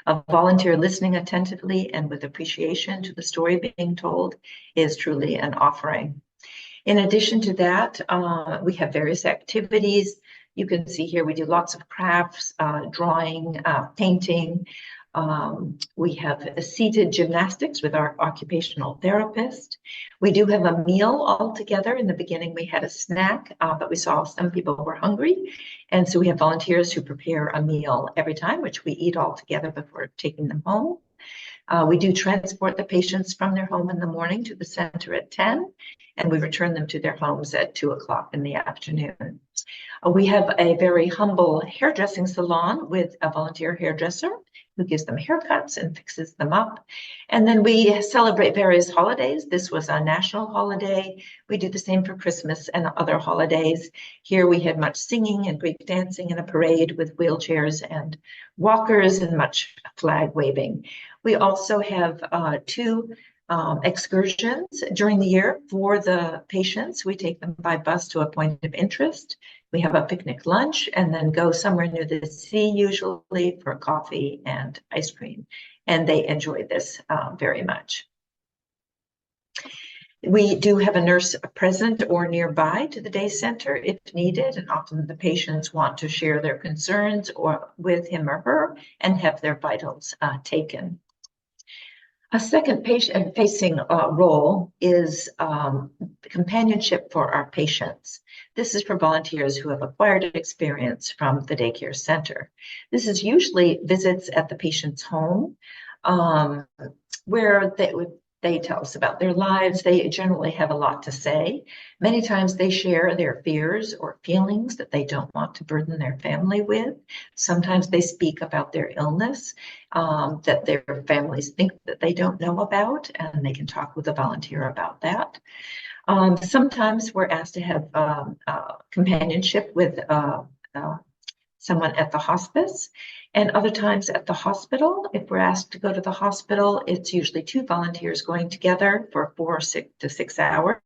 A volunteer listening attentively and with appreciation to the story being told is truly an offering. In addition to that, we have various activities. You can see here we do lots of crafts, drawing, painting. We have seated gymnastics with our occupational therapist. We do have a meal all together. In the beginning, we had a snack, but we saw some people were hungry. And so we have volunteers who prepare a meal every time, which we eat all together before taking them home. We do transport the patients from their home in the morning to the center at 10, and we return them to their homes at 2 o'clock in the afternoon. We have a very humble hairdressing salon with a volunteer hairdresser who gives them haircuts and fixes them up. And then we celebrate various holidays. This was a national holiday. We do the same for Christmas and other holidays. Here we had much singing and Greek dancing in a parade with wheelchairs and walkers and much flag waving. We also have 2 excursions during the year for the patients. We take them by bus to a point of interest. We have a picnic lunch and then go somewhere near the sea, usually for coffee and ice cream. And they enjoy this very much. We do have a nurse present or nearby to the day center if needed, and often the patients want to share their concerns or with him or her and have their vitals taken. A second patient-facing role is companionship for our patients. This is for volunteers who have acquired experience from the daycare center. This is usually visits at the patient's home, where they tell us about their lives. They generally have a lot to say. Many times they share their fears or feelings that they don't want to burden their family with. Sometimes they speak about their illness that their families think that they don't know about, and they can talk with a volunteer about that. Sometimes we're asked to have companionship with someone at the hospice, and other times at the hospital. If we're asked to go to the hospital, it's usually 2 volunteers going together for 4 to 6 hours.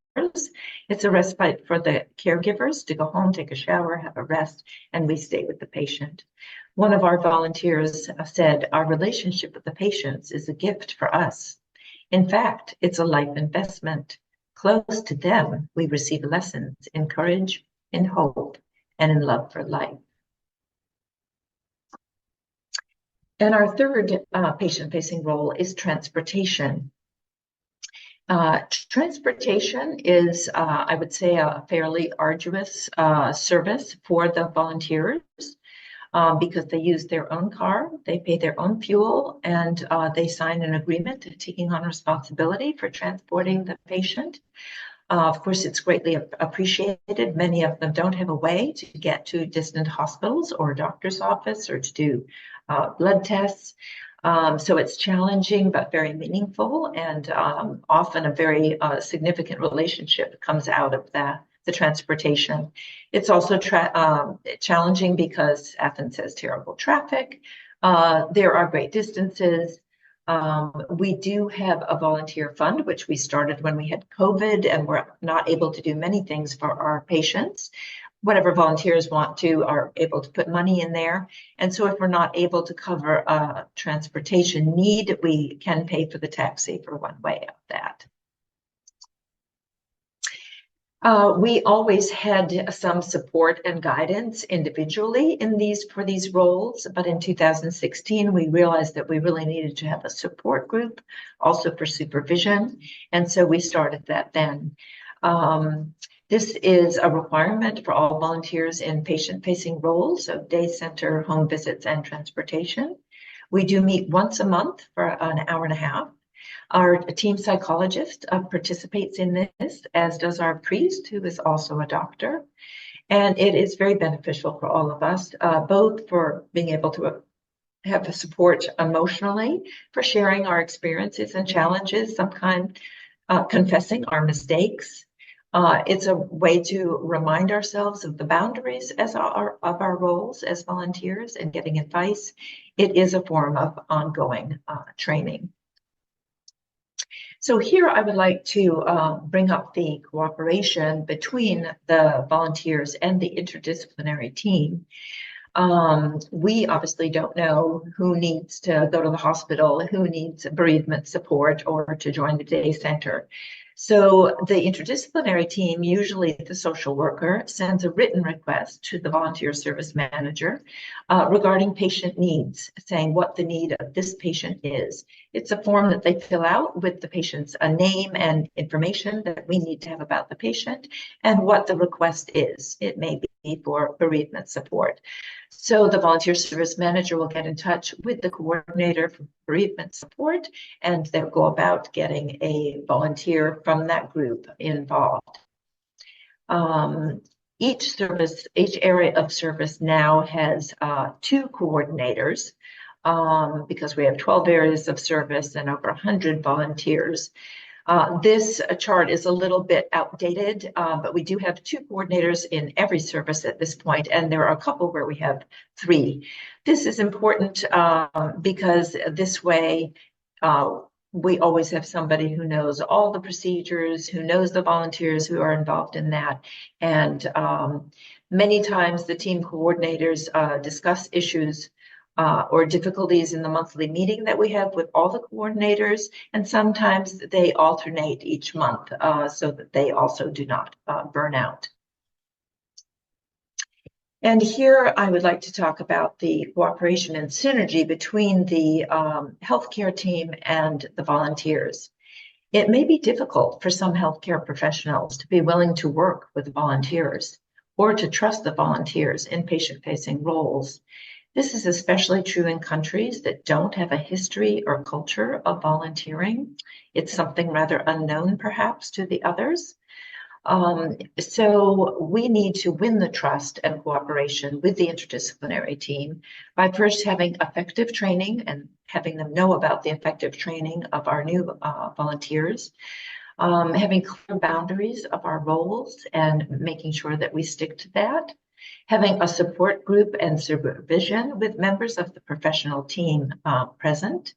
It's a respite for the caregivers to go home, take a shower, have a rest, and we stay with the patient. One of our volunteers said, "Our relationship with the patients is a gift for us. In fact, it's a life investment. Close to them, we receive lessons in courage, in hope, and in love for life." And our third patient-facing role is transportation. Transportation is, I would say, a fairly arduous service for the volunteers because they use their own car, they pay their own fuel, and they sign an agreement taking on responsibility for transporting the patient. Of course, it's greatly appreciated. Many of them don't have a way to get to distant hospitals or a doctor's office or to do blood tests. So it's challenging, but very meaningful, and often a very significant relationship comes out of the transportation. It's also challenging because Athens has terrible traffic. There are great distances. We do have a volunteer fund, which we started when we had COVID, and we're not able to do many things for our patients. Whatever volunteers want to are able to put money in there. And so if we're not able to cover a transportation need, we can pay for the taxi for one way of that. We always had some support and guidance individually for these roles, but in 2016 we realized that we really needed to have a support group also for supervision, and so we started that then. This is a requirement for all volunteers in patient-facing roles, so day center, home visits, and transportation. We do meet once a month for an hour and a half. Our team psychologist participates in this, as does our priest, who is also a doctor. And it is very beneficial for all of us, both for being able to have the support emotionally, for sharing our experiences and challenges, sometimes confessing our mistakes. It's a way to remind ourselves of the boundaries of our roles as volunteers and getting advice. It is a form of ongoing training. So here I would like to bring up the cooperation between the volunteers and the interdisciplinary team. We obviously don't know who needs to go to the hospital, who needs bereavement support, or to join the day center. So the interdisciplinary team, usually the social worker, sends a written request to the volunteer service manager regarding patient needs, saying what the need of this patient is. It's a form that they fill out with the patient's name and information that we need to have about the patient and what the request is. It may be for bereavement support. So the volunteer service manager will get in touch with the coordinator for bereavement support, and they'll go about getting a volunteer from that group involved. Each area of service now has 2 coordinators because we have 12 areas of service and over 100 volunteers. This chart is a little bit outdated, but we do have 2 coordinators in every service at this point, and there are a couple where we have 3. This is important because this way we always have somebody who knows all the procedures, who knows the volunteers who are involved in that, and many times the team coordinators discuss issues or difficulties in the monthly meeting that we have with all the coordinators, and sometimes they alternate each month so that they also do not burn out. And here I would like to talk about the cooperation and synergy between the healthcare team and the volunteers. It may be difficult for some healthcare professionals to be willing to work with volunteers or to trust the volunteers in patient-facing roles. This is especially true in countries that don't have a history or culture of volunteering. It's something rather unknown, perhaps, to the others. So we need to win the trust and cooperation with the interdisciplinary team by first having effective training and having them know about the effective training of our new volunteers, having clear boundaries of our roles and making sure that we stick to that, having a support group and supervision with members of the professional team present.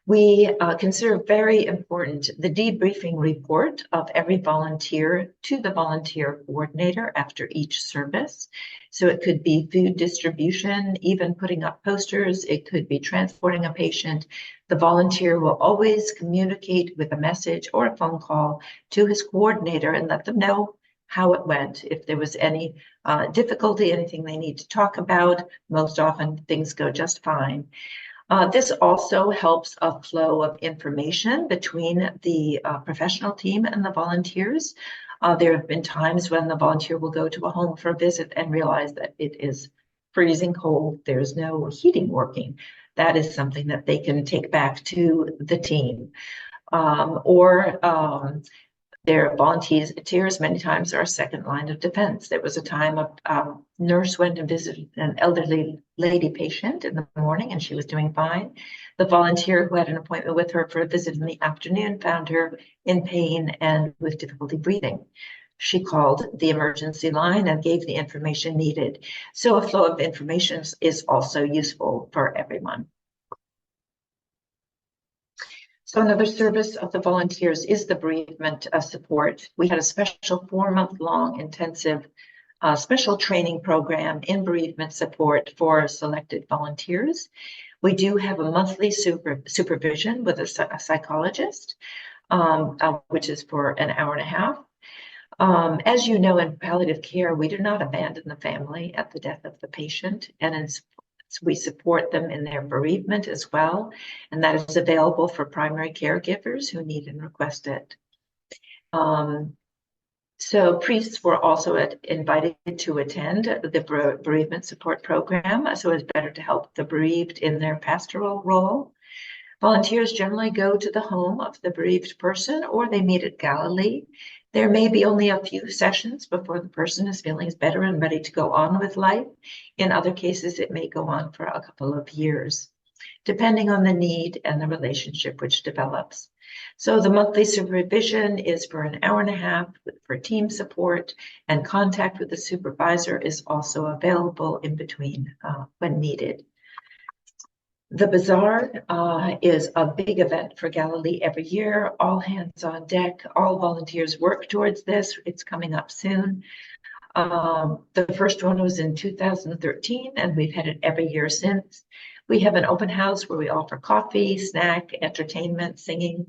We consider very important the debriefing report of every volunteer to the volunteer coordinator after each service. So it could be food distribution, even putting up posters. It could be transporting a patient. The volunteer will always communicate with a message or a phone call to his coordinator and let them know how it went. If there was any difficulty, anything they need to talk about, most often things go just fine. This also helps a flow of information between the professional team and the volunteers. There have been times when the volunteer will go to a home for a visit and realize that it is freezing cold, there's no heating working. That is something that they can take back to the team. Their volunteers many times are a second line of defense. There was a time a nurse went and visited an elderly lady patient in the morning and she was doing fine. The volunteer who had an appointment with her for a visit in the afternoon found her in pain and with difficulty breathing. She called the emergency line and gave the information needed. So a flow of information is also useful for everyone. So another service of the volunteers is the bereavement support. We had a special 4-month-long intensive special training program in bereavement support for selected volunteers. We do have a monthly supervision with a psychologist, which is for an hour and a half. As you know, in palliative care, we do not abandon the family at the death of the patient, and we support them in their bereavement as well, and that is available for primary caregivers who need and request it. So priests were also invited to attend the bereavement support program, so it's better to help the bereaved in their pastoral role. Volunteers generally go to the home of the bereaved person or they meet at Galilee. There may be only a few sessions before the person is feeling better and ready to go on with life. In other cases, it may go on for a couple of years, depending on the need and the relationship which develops. So the monthly supervision is for an hour and a half for team support, and contact with the supervisor is also available in between when needed. The Bazaar is a big event for Galilee every year. All hands on deck. All volunteers work towards this. It's coming up soon. The first one was in 2013, and we've had it every year since. We have an open house where we offer coffee, snack, entertainment, singing,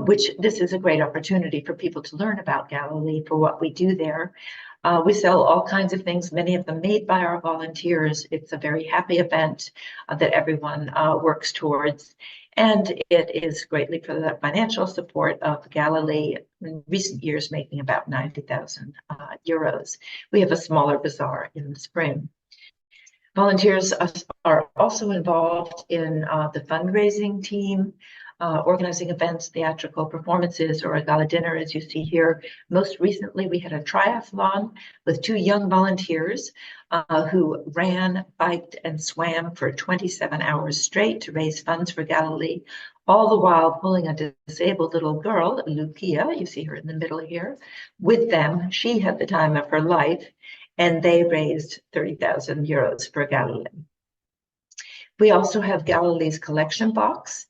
which this is a great opportunity for people to learn about Galilee, for what we do there. We sell all kinds of things, many of them made by our volunteers. It's a very happy event that everyone works towards. And it is greatly for the financial support of Galilee, in recent years making about 90,000 euros. We have a smaller bazaar in the spring. Volunteers are also involved in the fundraising team, organizing events, theatrical performances, or a gala dinner, as you see here. Most recently, we had a triathlon with 2 young volunteers who ran, biked, and swam for 27 hours straight to raise funds for Galilee, all the while pulling a disabled little girl, Lucia, you see her in the middle here, with them. She had the time of her life, and they raised 30,000 euros for Galilee. We also have Galilee's collection box,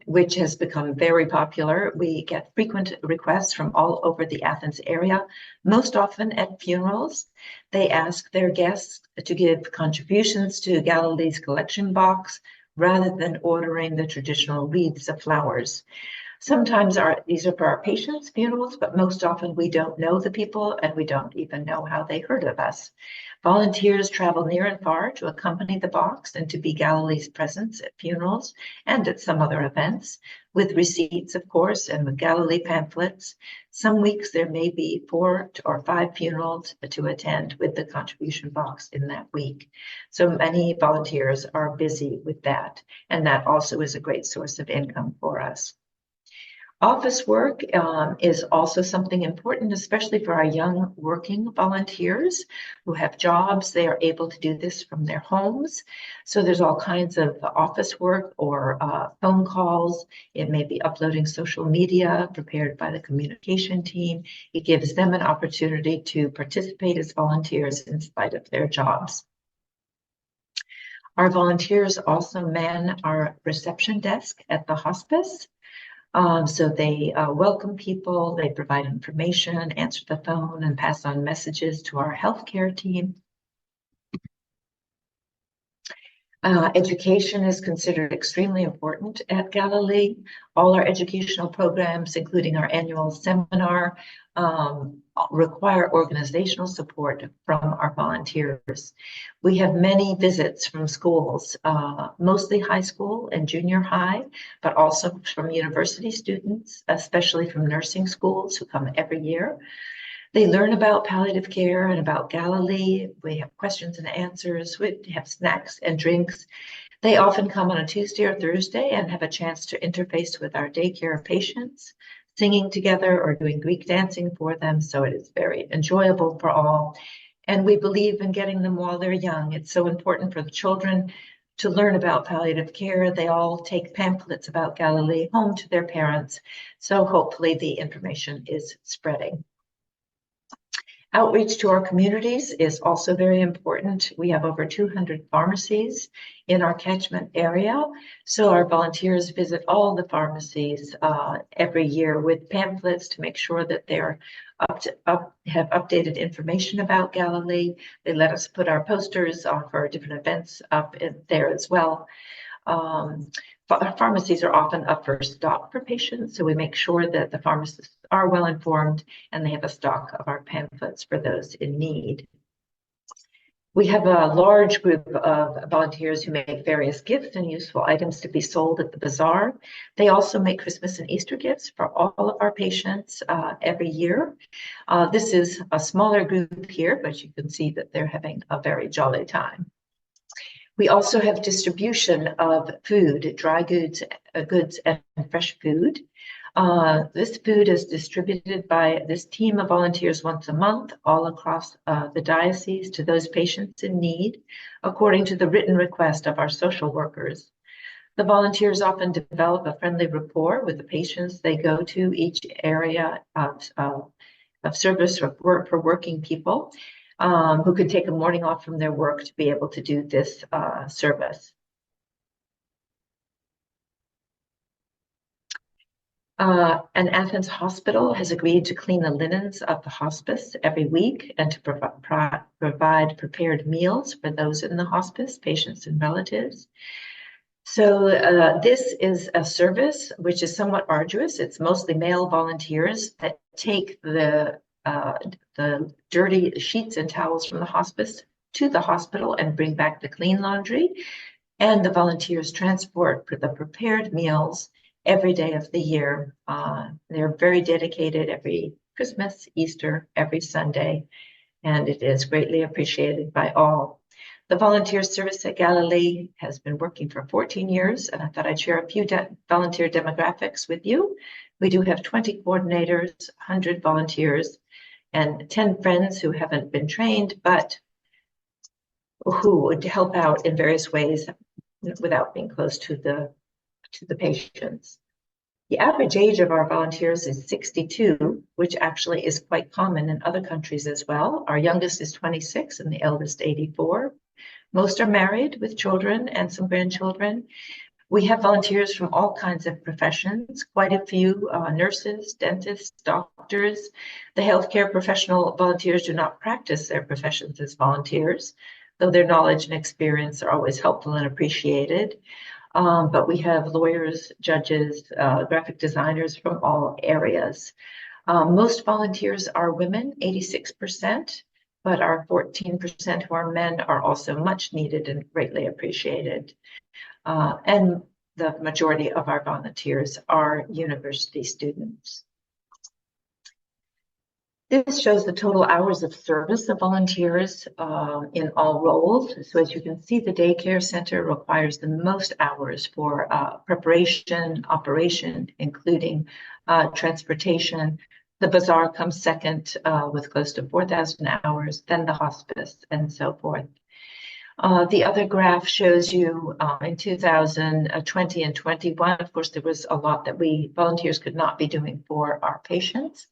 which has become very popular. We get frequent requests from all over the Athens area, most often at funerals. They ask their guests to give contributions to Galilee's collection box rather than ordering the traditional wreaths of flowers. Sometimes these are for our patients' funerals, but most often we don't know the people and we don't even know how they heard of us. Volunteers travel near and far to accompany the box and to be Galilee's presence at funerals and at some other events, with receipts, of course, and with Galilee pamphlets. Some weeks there may be 4 or 5 funerals to attend with the contribution box in that week. So many volunteers are busy with that, and that also is a great source of income for us. Office work is also something important, especially for our young working volunteers who have jobs. They are able to do this from their homes. So there's all kinds of office work or phone calls. It may be uploading social media prepared by the communication team. It gives them an opportunity to participate as volunteers in spite of their jobs. Our volunteers also man our reception desk at the hospice. So they welcome people, they provide information, answer the phone, and pass on messages to our healthcare team. Education is considered extremely important at Galilee. All our educational programs, including our annual seminar, require organizational support from our volunteers. We have many visits from schools, mostly high school and junior high, but also from university students, especially from nursing schools who come every year. They learn about palliative care and about Galilee. We have questions and answers. We have snacks and drinks. They often come on a Tuesday or Thursday and have a chance to interface with our daycare patients, singing together or doing Greek dancing for them. So it is very enjoyable for all. And we believe in getting them while they're young. It's so important for the children to learn about palliative care. They all take pamphlets about Galilee home to their parents. So hopefully the information is spreading. Outreach to our communities is also very important. We have over 200 pharmacies in our catchment area. So our volunteers visit all the pharmacies every year with pamphlets to make sure that they're have updated information about Galilee. They let us put our posters for different events up there as well. Pharmacies are often up for stock for patients, so we make sure that the pharmacists are well informed and they have a stock of our pamphlets for those in need. We have a large group of volunteers who make various gifts and useful items to be sold at the bazaar. They also make Christmas and Easter gifts for all of our patients every year. This is a smaller group here, but you can see that they're having a very jolly time. We also have distribution of food, dry goods and fresh food. This food is distributed by this team of volunteers once a month all across the diocese to those patients in need, according to the written request of our social workers. The volunteers often develop a friendly rapport with the patients they go to, each area of service for working people. Who could take a morning off from their work to be able to do this service. An Athens hospital has agreed to clean the linens of the hospice every week and to provide prepared meals for those in the hospice, patients and relatives. So this is a service which is somewhat arduous. It's mostly male volunteers that take the dirty sheets and towels from the hospice to the hospital and bring back the clean laundry. And the volunteers transport for the prepared meals every day of the year. They're very dedicated every Christmas, Easter, every Sunday, and it is greatly appreciated by all. The volunteer service at Galilee has been working for 14 years, and I thought I'd share a few volunteer demographics with you. We do have 20 coordinators, 100 volunteers, and 10 friends who haven't been trained, but who would help out in various ways without being close to the patients. The average age of our volunteers is 62, which actually is quite common in other countries as well. Our youngest is 26 and the eldest 84. Most are married with children and some grandchildren. We have volunteers from all kinds of professions, quite a few nurses, dentists, doctors. The healthcare professional volunteers do not practice their professions as volunteers, though their knowledge and experience are always helpful and appreciated. But we have lawyers, judges, graphic designers from all areas. Most volunteers are women, 86%, but our 14% who are men are also much needed and greatly appreciated. And the majority of our volunteers are university students. This shows the total hours of service of volunteers in all roles. So as you can see, the daycare center requires the most hours for preparation, operation, including transportation. The bazaar comes second with close to 4,000 hours, then the hospice and so forth. The other graph shows you in 2020 and 21, of course, there was a lot that we volunteers could not be doing for our patients.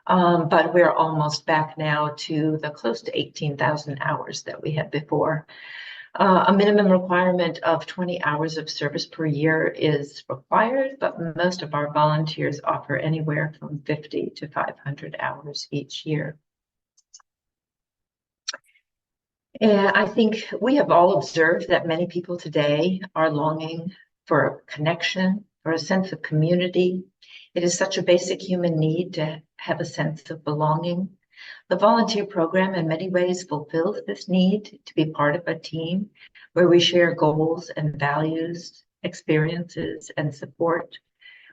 But we're almost back now to the close to 18,000 hours that we had before. A minimum requirement of 20 hours of service per year is required, but most of our volunteers offer anywhere from 50 to 500 hours each year. And I think we have all observed that many people today are longing for a connection, for a sense of community. It is such a basic human need to have a sense of belonging. The volunteer program in many ways fulfills this need to be part of a team where we share goals and values, experiences, and support.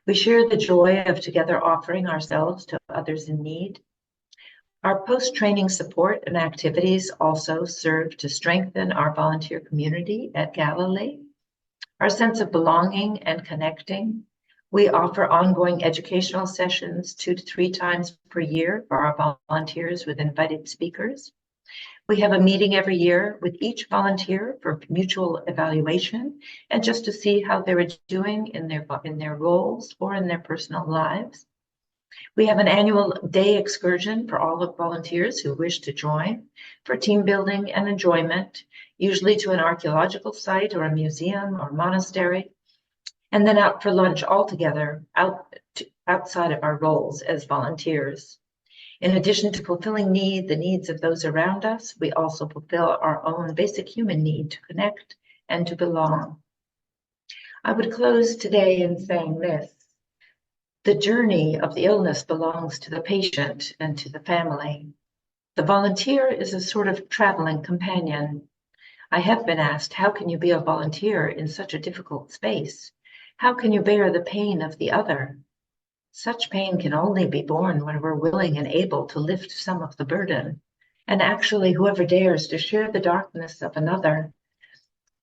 We share the joy of together offering ourselves to others in need. Our post-training support and activities also serve to strengthen our volunteer community at Galilee. Our sense of belonging and connecting. We offer ongoing educational sessions 2 to 3 times per year for our volunteers with invited speakers. We have a meeting every year with each volunteer for mutual evaluation and just to see how they're doing in their roles or in their personal lives. We have an annual day excursion for all the volunteers who wish to join for team building and enjoyment, usually to an archaeological site or a museum or monastery, and then out for lunch altogether outside of our roles as volunteers. In addition to fulfilling the needs of those around us, we also fulfill our own basic human need to connect and to belong. I would close today in saying this. The journey of the illness belongs to the patient and to the family. The volunteer is a sort of traveling companion. I have been asked, how can you be a volunteer in such a difficult space? How can you bear the pain of the other? Such pain can only be borne when we're willing and able to lift some of the burden. And actually, whoever dares to share the darkness of another,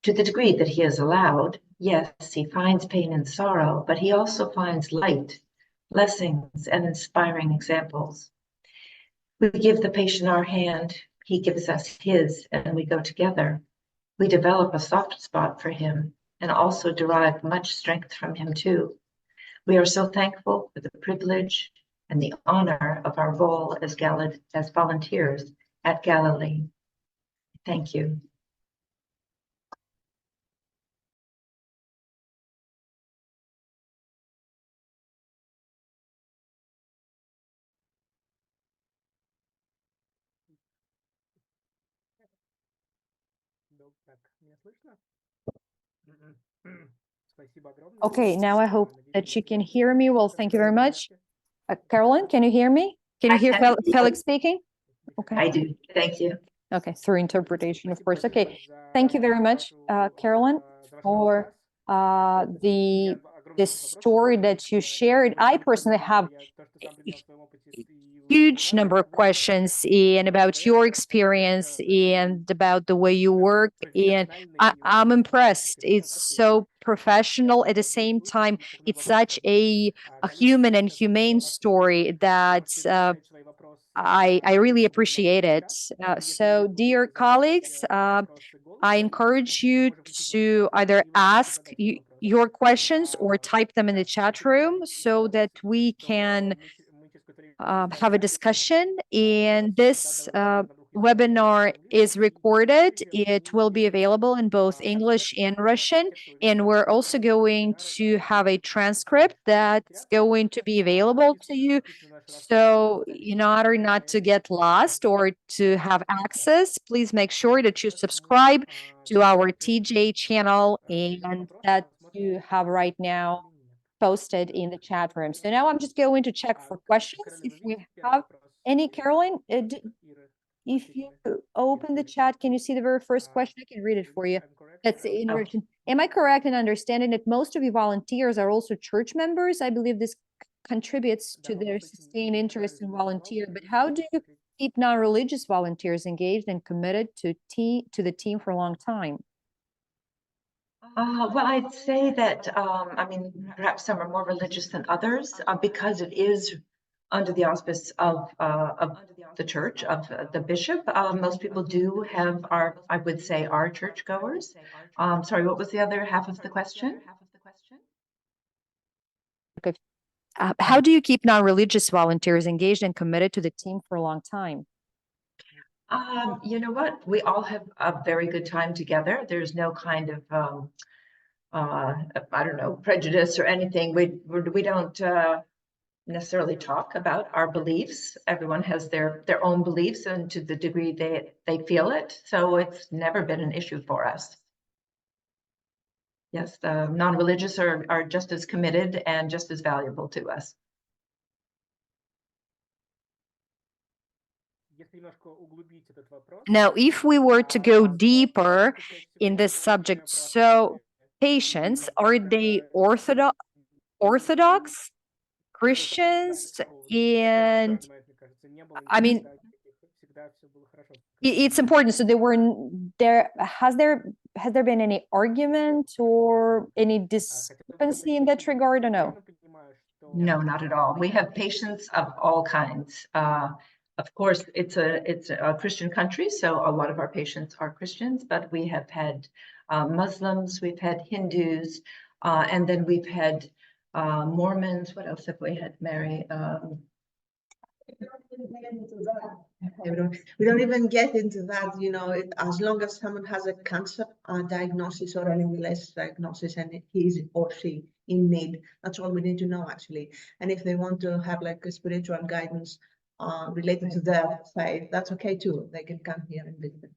to the degree that he is allowed, yes, he finds pain and sorrow, but he also finds light, blessings, and inspiring examples. We give the patient our hand, he gives us his, and we go together. We develop a soft spot for him and also derive much strength from him too. We are so thankful for the privilege and the honor of our role as volunteers at Galilee. Thank you. Okay, now I hope that you can hear me. Well, thank you very much. Carolyn, can you hear me? Can you hear Felix speaking? Okay. I do. Thank you. Okay, through interpretation, of course. Okay, thank you very much, Carolyn, for the story that you shared. I personally have huge number of questions and about your experience and about the way you work, and I'm impressed. It's so professional. At the same time, it's such a human and humane story that I really appreciate it. So, dear colleagues, I encourage you to either ask your questions or type them in the chat room so that we can have a discussion. And this webinar is recorded. It will be available in both English and Russian. And we're also going to have a transcript that's going to be available to you. So in order not to get lost or to have access, please make sure that you subscribe to our TJ channel and that you have right now posted in the chat room. So now I'm just going to check for questions. If we have any, Carolyn, if you open the chat, can you see the very first question? I can read it for you. That's in relation. Am I correct in understanding that most of you volunteers are also church members? I believe this contributes to their sustained interest in volunteer, but how do you keep non-religious volunteers engaged and committed to the team for a long time? Well, I'd say that, I mean, perhaps some are more religious than others because it is under the auspice of the church, of the bishop. Most people do have I would say, are churchgoers. Sorry, what was the other half of the question? How do you keep non-religious volunteers engaged and committed to the team for a long time? You know what? We all have a very good time together. There's no kind of, I don't know, prejudice or anything. We don't necessarily talk about our beliefs. Everyone has their own beliefs, and to the degree they feel it. So it's never been an issue for us. Yes, the non-religious are just as committed and just as valuable to us. Now, if we were to go deeper in this subject, so patients, are they Orthodox Christians? And I mean, it's important. So has there been any argument or any discrepancy in that regard, or no? No, not at all. We have patients of all kinds. Of course, it's a Christian country, so a lot of our patients are Christians, but we have had Muslims, we've had Hindus, and then we've had Mormons. What else have we had, Mary? We don't even get into that, you know, as long as someone has a cancer diagnosis or an MLS diagnosis and he's or she in need, that's all we need to know actually. And if they want to have like a spiritual guidance related to their faith, that's okay too. They can come here and visit.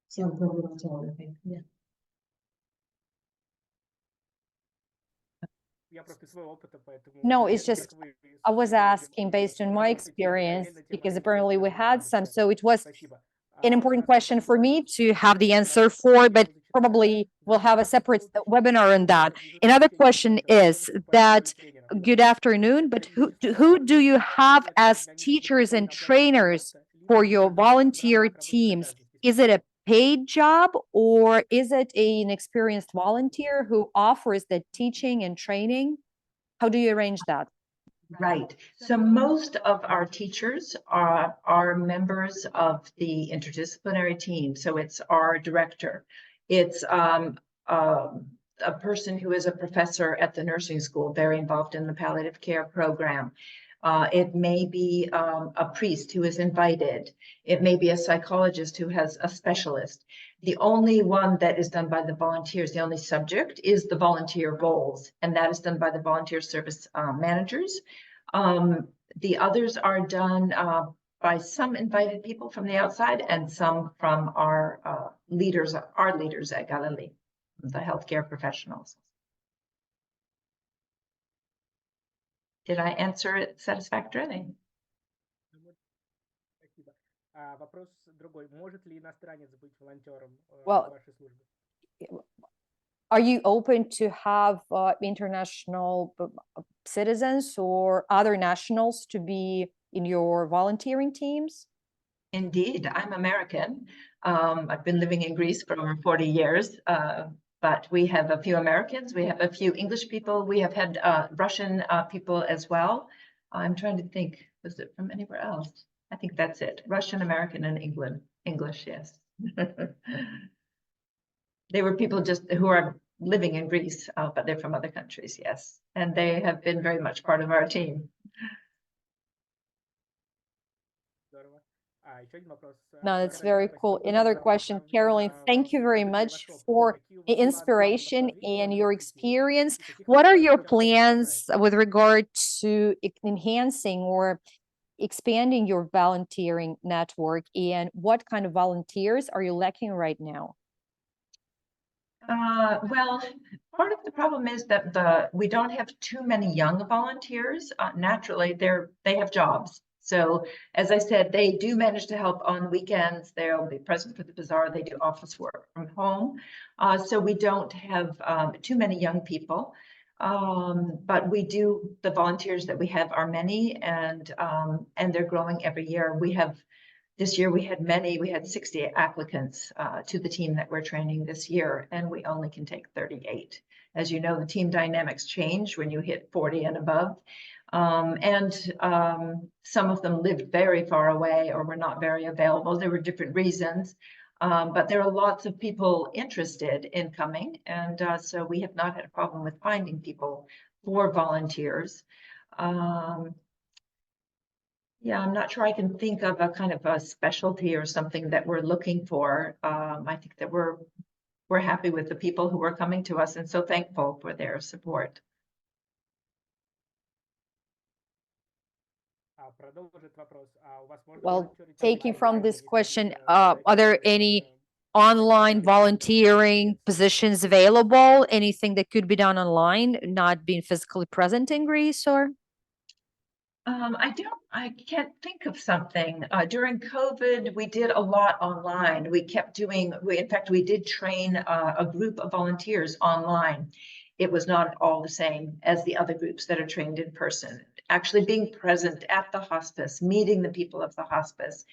So no problem at all, I think. Yeah. No, it's just I was asking based on my experience because apparently we had some. So it was an important question for me to have the answer for, but probably we'll have a separate webinar on that. Another question is that, good afternoon, but who do you have as teachers and trainers for your volunteer teams? Is it a paid job or is it an experienced volunteer who offers the teaching and training? How do you arrange that? Right. So most of our teachers are members of the interdisciplinary team. So it's our director. It's a person who is a professor at the nursing school, very involved in the palliative care program. It may be a priest who is invited. It may be a psychologist who has a specialist. The only one that is done by the volunteers, the only subject is the volunteer roles, and that is done by the volunteer service managers. The others are done by some invited people from the outside and some from our leaders at Galilee, the healthcare professionals. Did I answer it satisfactorily? Well, are you open to have international citizens or other nationals to be in your volunteering teams? Indeed, I'm American. I've been living in Greece for over 40 years, but we have a few Americans, we have a few English people, we have had Russian people as well. I'm trying to think, was it from anywhere else? I think that's it. Russian, American, and English, yes. They were people just who are living in Greece, but they're from other countries, yes. And they have been very much part of our team. No, that's very cool. Another question, Carolyn, thank you very much for the inspiration and your experience. What are your plans with regard to enhancing or expanding your volunteering network, and what kind of volunteers are you lacking right now? Well, part of the problem is that we don't have too many young volunteers. Naturally, they have jobs. So as I said, they do manage to help on weekends. They'll be present for the bazaar. They do office work from home. So we don't have too many young people. But the volunteers that we have are many, and they're growing every year. This year we had 60 applicants to the team that we're training this year, and we only can take 38. As you know, the team dynamics change when you hit 40 and above. Some of them lived very far away or were not very available. There were different reasons, but there are lots of people interested in coming, and so we have not had a problem with finding people for volunteers. Yeah, I'm not sure I can think of a kind of a specialty or something that we're looking for. I think that we're happy with the people who are coming to us and so thankful for their support. Well, taking from this question, are there any online volunteering positions available? Anything that could be done online, not being physically present in Greece, or? I can't think of something. During COVID, we did a lot online. In fact, we did train a group of volunteers online. It was not all the same as the other groups that are trained in person. Actually being present at the hospice, meeting the people of the hospice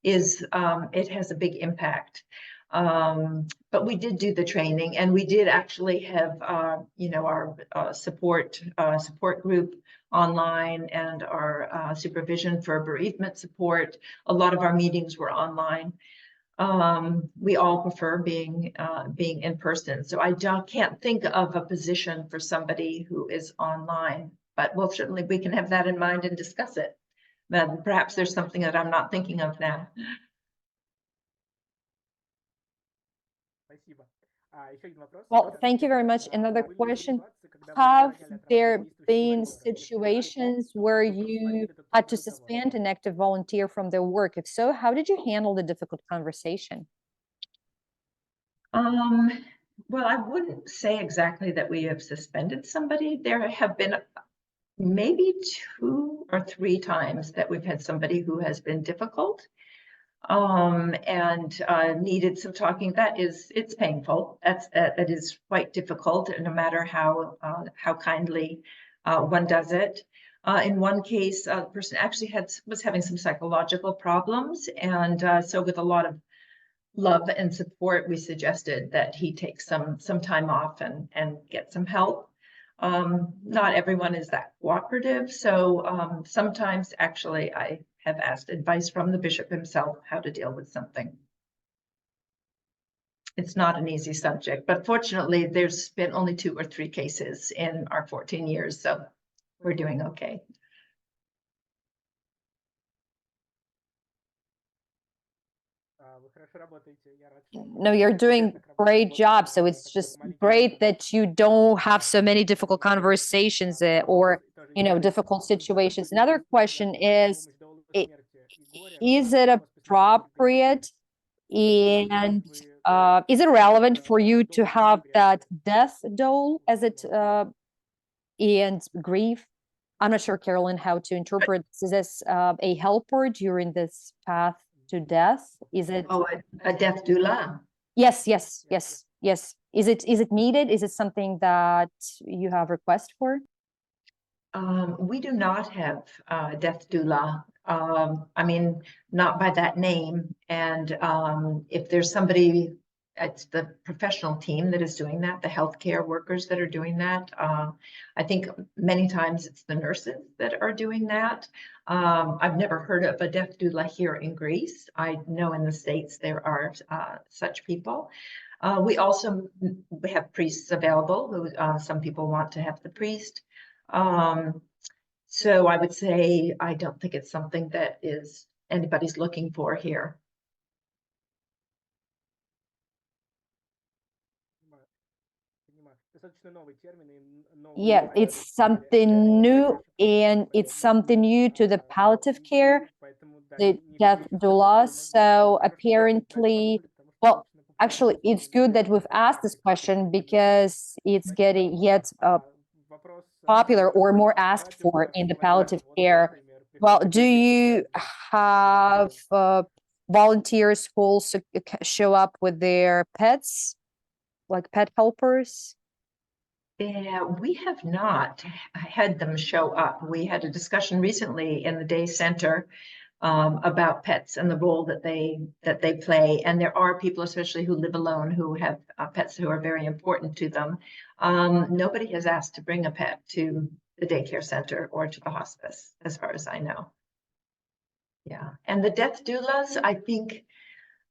it has a big impact. But we did do the training, and we did actually have, our support group online, and our supervision for bereavement support. A lot of our meetings were online. We all prefer being in person. So I can't think of a position for somebody who is online, but certainly we can have that in mind and discuss it. But perhaps there's something that I'm not thinking of now. Well, thank you very much. Another question. Have there been situations where you had to suspend an active volunteer from their work? If so, how did you handle the difficult conversation? Well, I wouldn't say exactly that we have suspended somebody. There have been maybe 2 or 3 times that we've had somebody who has been difficult and needed some talking. It's painful. That is quite difficult, no matter how kindly one does it. In one case, the person actually was having some psychological problems, and so with a lot of love and support, we suggested that he take some time off and get some help. Not everyone is that cooperative, so sometimes actually I have asked advice from the bishop himself how to deal with something. It's not an easy subject, but fortunately there's been only 2 or 3 cases in our 14 years, so we're doing okay. No, you're doing great job. So it's just great that you don't have so many difficult conversations or, difficult situations. Another question is it appropriate and is it relevant for you to have that death dole as it and grief? I'm not sure, Carolyn, how to interpret. Is this a helper during this path to death? Is it a death doula? Yes. Is it needed? Is it something that you have request for? We do not have a death doula. I mean, not by that name. And if there's somebody, it's the professional team that is doing that, the healthcare workers that are doing that. I think many times it's the nurses that are doing that. I've never heard of a death doula here in Greece. I know in the States there are such people. We have priests available who some people want to have the priest. So I would say I don't think it's something that anybody's looking for here. Yeah, it's something new, and it's something new to the palliative care, the death doula. So apparently, well, Actually, it's good that we've asked this question because it's getting yet popular or more asked for in the palliative care. Well, do you have volunteers who also show up with their pets, like pet helpers? Yeah, we have not had them show up. We had a discussion recently in the day center about pets and the role that they play. And there are people, especially who live alone, who have pets who are very important to them. Nobody has asked to bring a pet to the daycare center or to the hospice, as far as I know. Yeah, and the death doulas, I think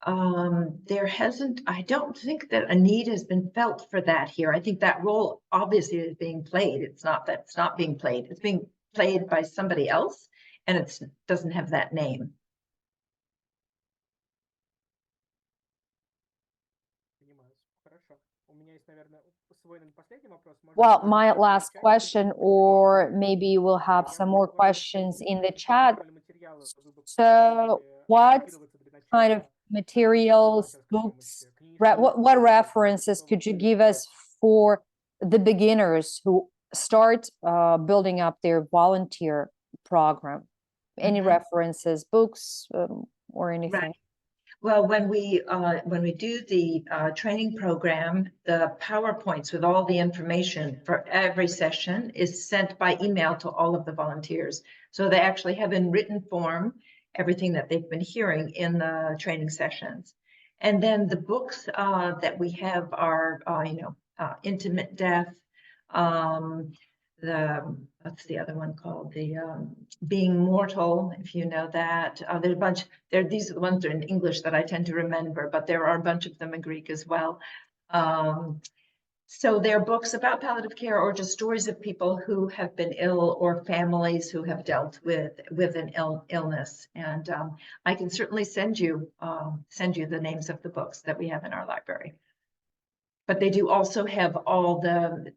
I don't think that a need has been felt for that here. I think that role obviously is being played. It's not that it's not being played. It's being played by somebody else, and it doesn't have that name. Well, my last question, or maybe we'll have some more questions in the chat. So what kind of materials, books, what references could you give us for the beginners who start building up their volunteer program? Any references, books, or anything? Right. Well, when we do the training program, the PowerPoints with all the information for every session is sent by email to all of the volunteers. So they actually have in written form everything that they've been hearing in the training sessions. And then the books that we have are, Intimate Death, what's the other one called? The Being Mortal, if you know that. There's a bunch, these are the ones that are in English that I tend to remember, but there are a bunch of them in Greek as well. So they're books about palliative care or just stories of people who have been ill or families who have dealt with an illness. And I can certainly send you the names of the books that we have in our library. But they do also have all the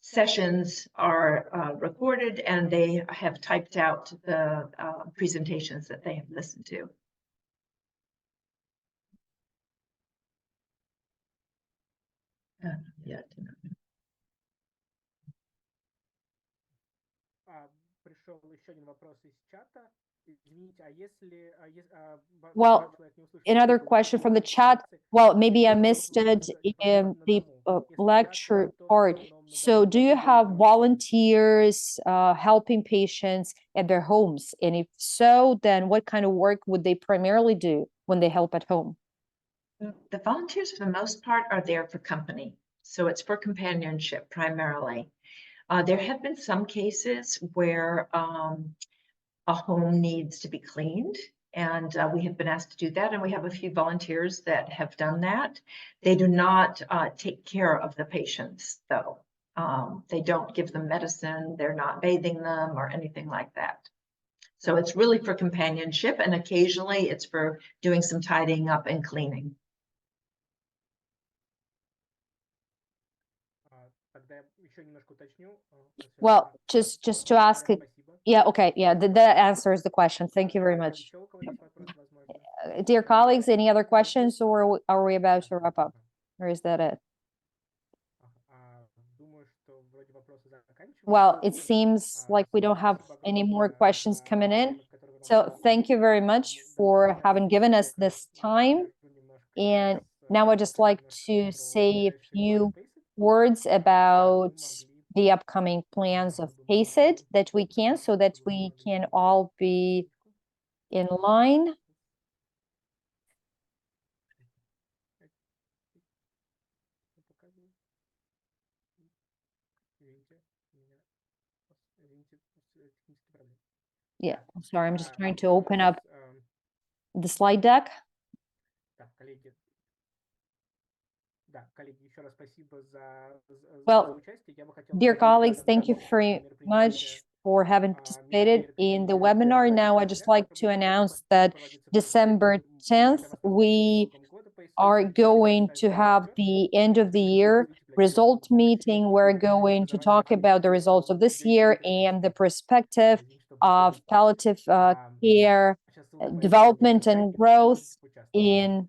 sessions are recorded, and they have typed out the presentations that they have listened to. Well, another question from the chat. Well, maybe I missed it in the lecture part. So do you have volunteers helping patients at their homes? And if so, then what kind of work would they primarily do when they help at home? The volunteers, for the most part, are there for company. So it's for companionship primarily. There have been some cases where a home needs to be cleaned, and we have been asked to do that, and we have a few volunteers that have done that. They do not take care of the patients, though. They don't give them medicine, they're not bathing them or anything like that. So it's really for companionship, and occasionally it's for doing some tidying up and cleaning. Well, just to ask it. Yeah, okay, yeah, that answers the question. Thank you very much. Dear colleagues, any other questions, or are we about to wrap up? Or is that it? Well, it seems like we don't have any more questions coming in. So thank you very much for having given us this time. And now I'd just like to say a few words about the upcoming plans of PACED that we can, so that we can all be in line. Yeah, I'm sorry, I'm just trying to open up the slide deck. Well, dear colleagues, thank you very much for having participated in the webinar. Now I'd just like to announce that December 10th, we are going to have the end of the year result meeting. We're going to talk about the results of this year and the perspective of palliative care development and growth in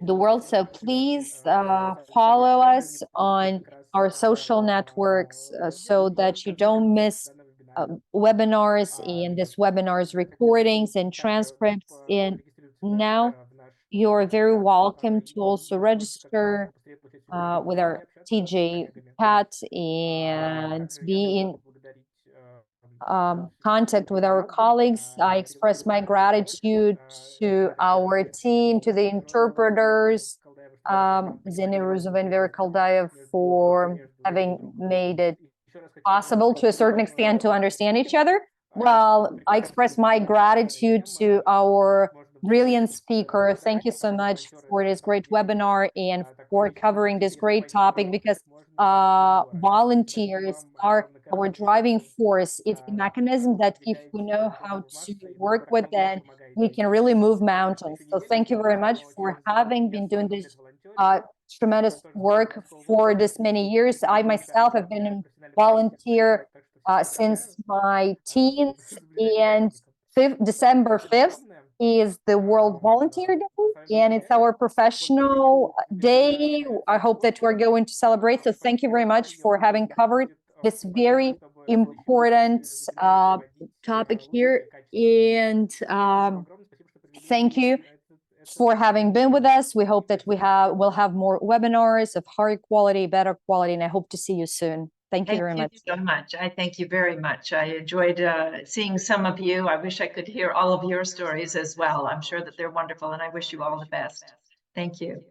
the world. So please follow us on our social networks so that you don't miss webinars, and this webinars recordings and transcripts. And now you're very welcome to also register with our TJ Pat and be in contact with our colleagues. I express my gratitude to our team, to the interpreters, Zeni Ruzova and Vera Kaldaev, for having made it possible to a certain extent to understand each other. Well, I express my gratitude to our brilliant speaker. Thank you so much for this great webinar and for covering this great topic, because volunteers are our driving force. It's a mechanism that if we know how to work with them, we can really move mountains. So thank you very much for having been doing this tremendous work for this many years. I myself have been a volunteer since my teens, and December 5th is the World Volunteer Day, and it's our professional day. I hope that we're going to celebrate. So thank you very much for having covered this very important topic here. And thank you for having been with us. We hope that we'll have more webinars of higher quality, better quality, and I hope to see you soon. Thank you very much. Thank you so much. I thank you very much. I enjoyed seeing some of you. I wish I could hear all of your stories as well. I'm sure that they're wonderful, and I wish you all the best. Thank you.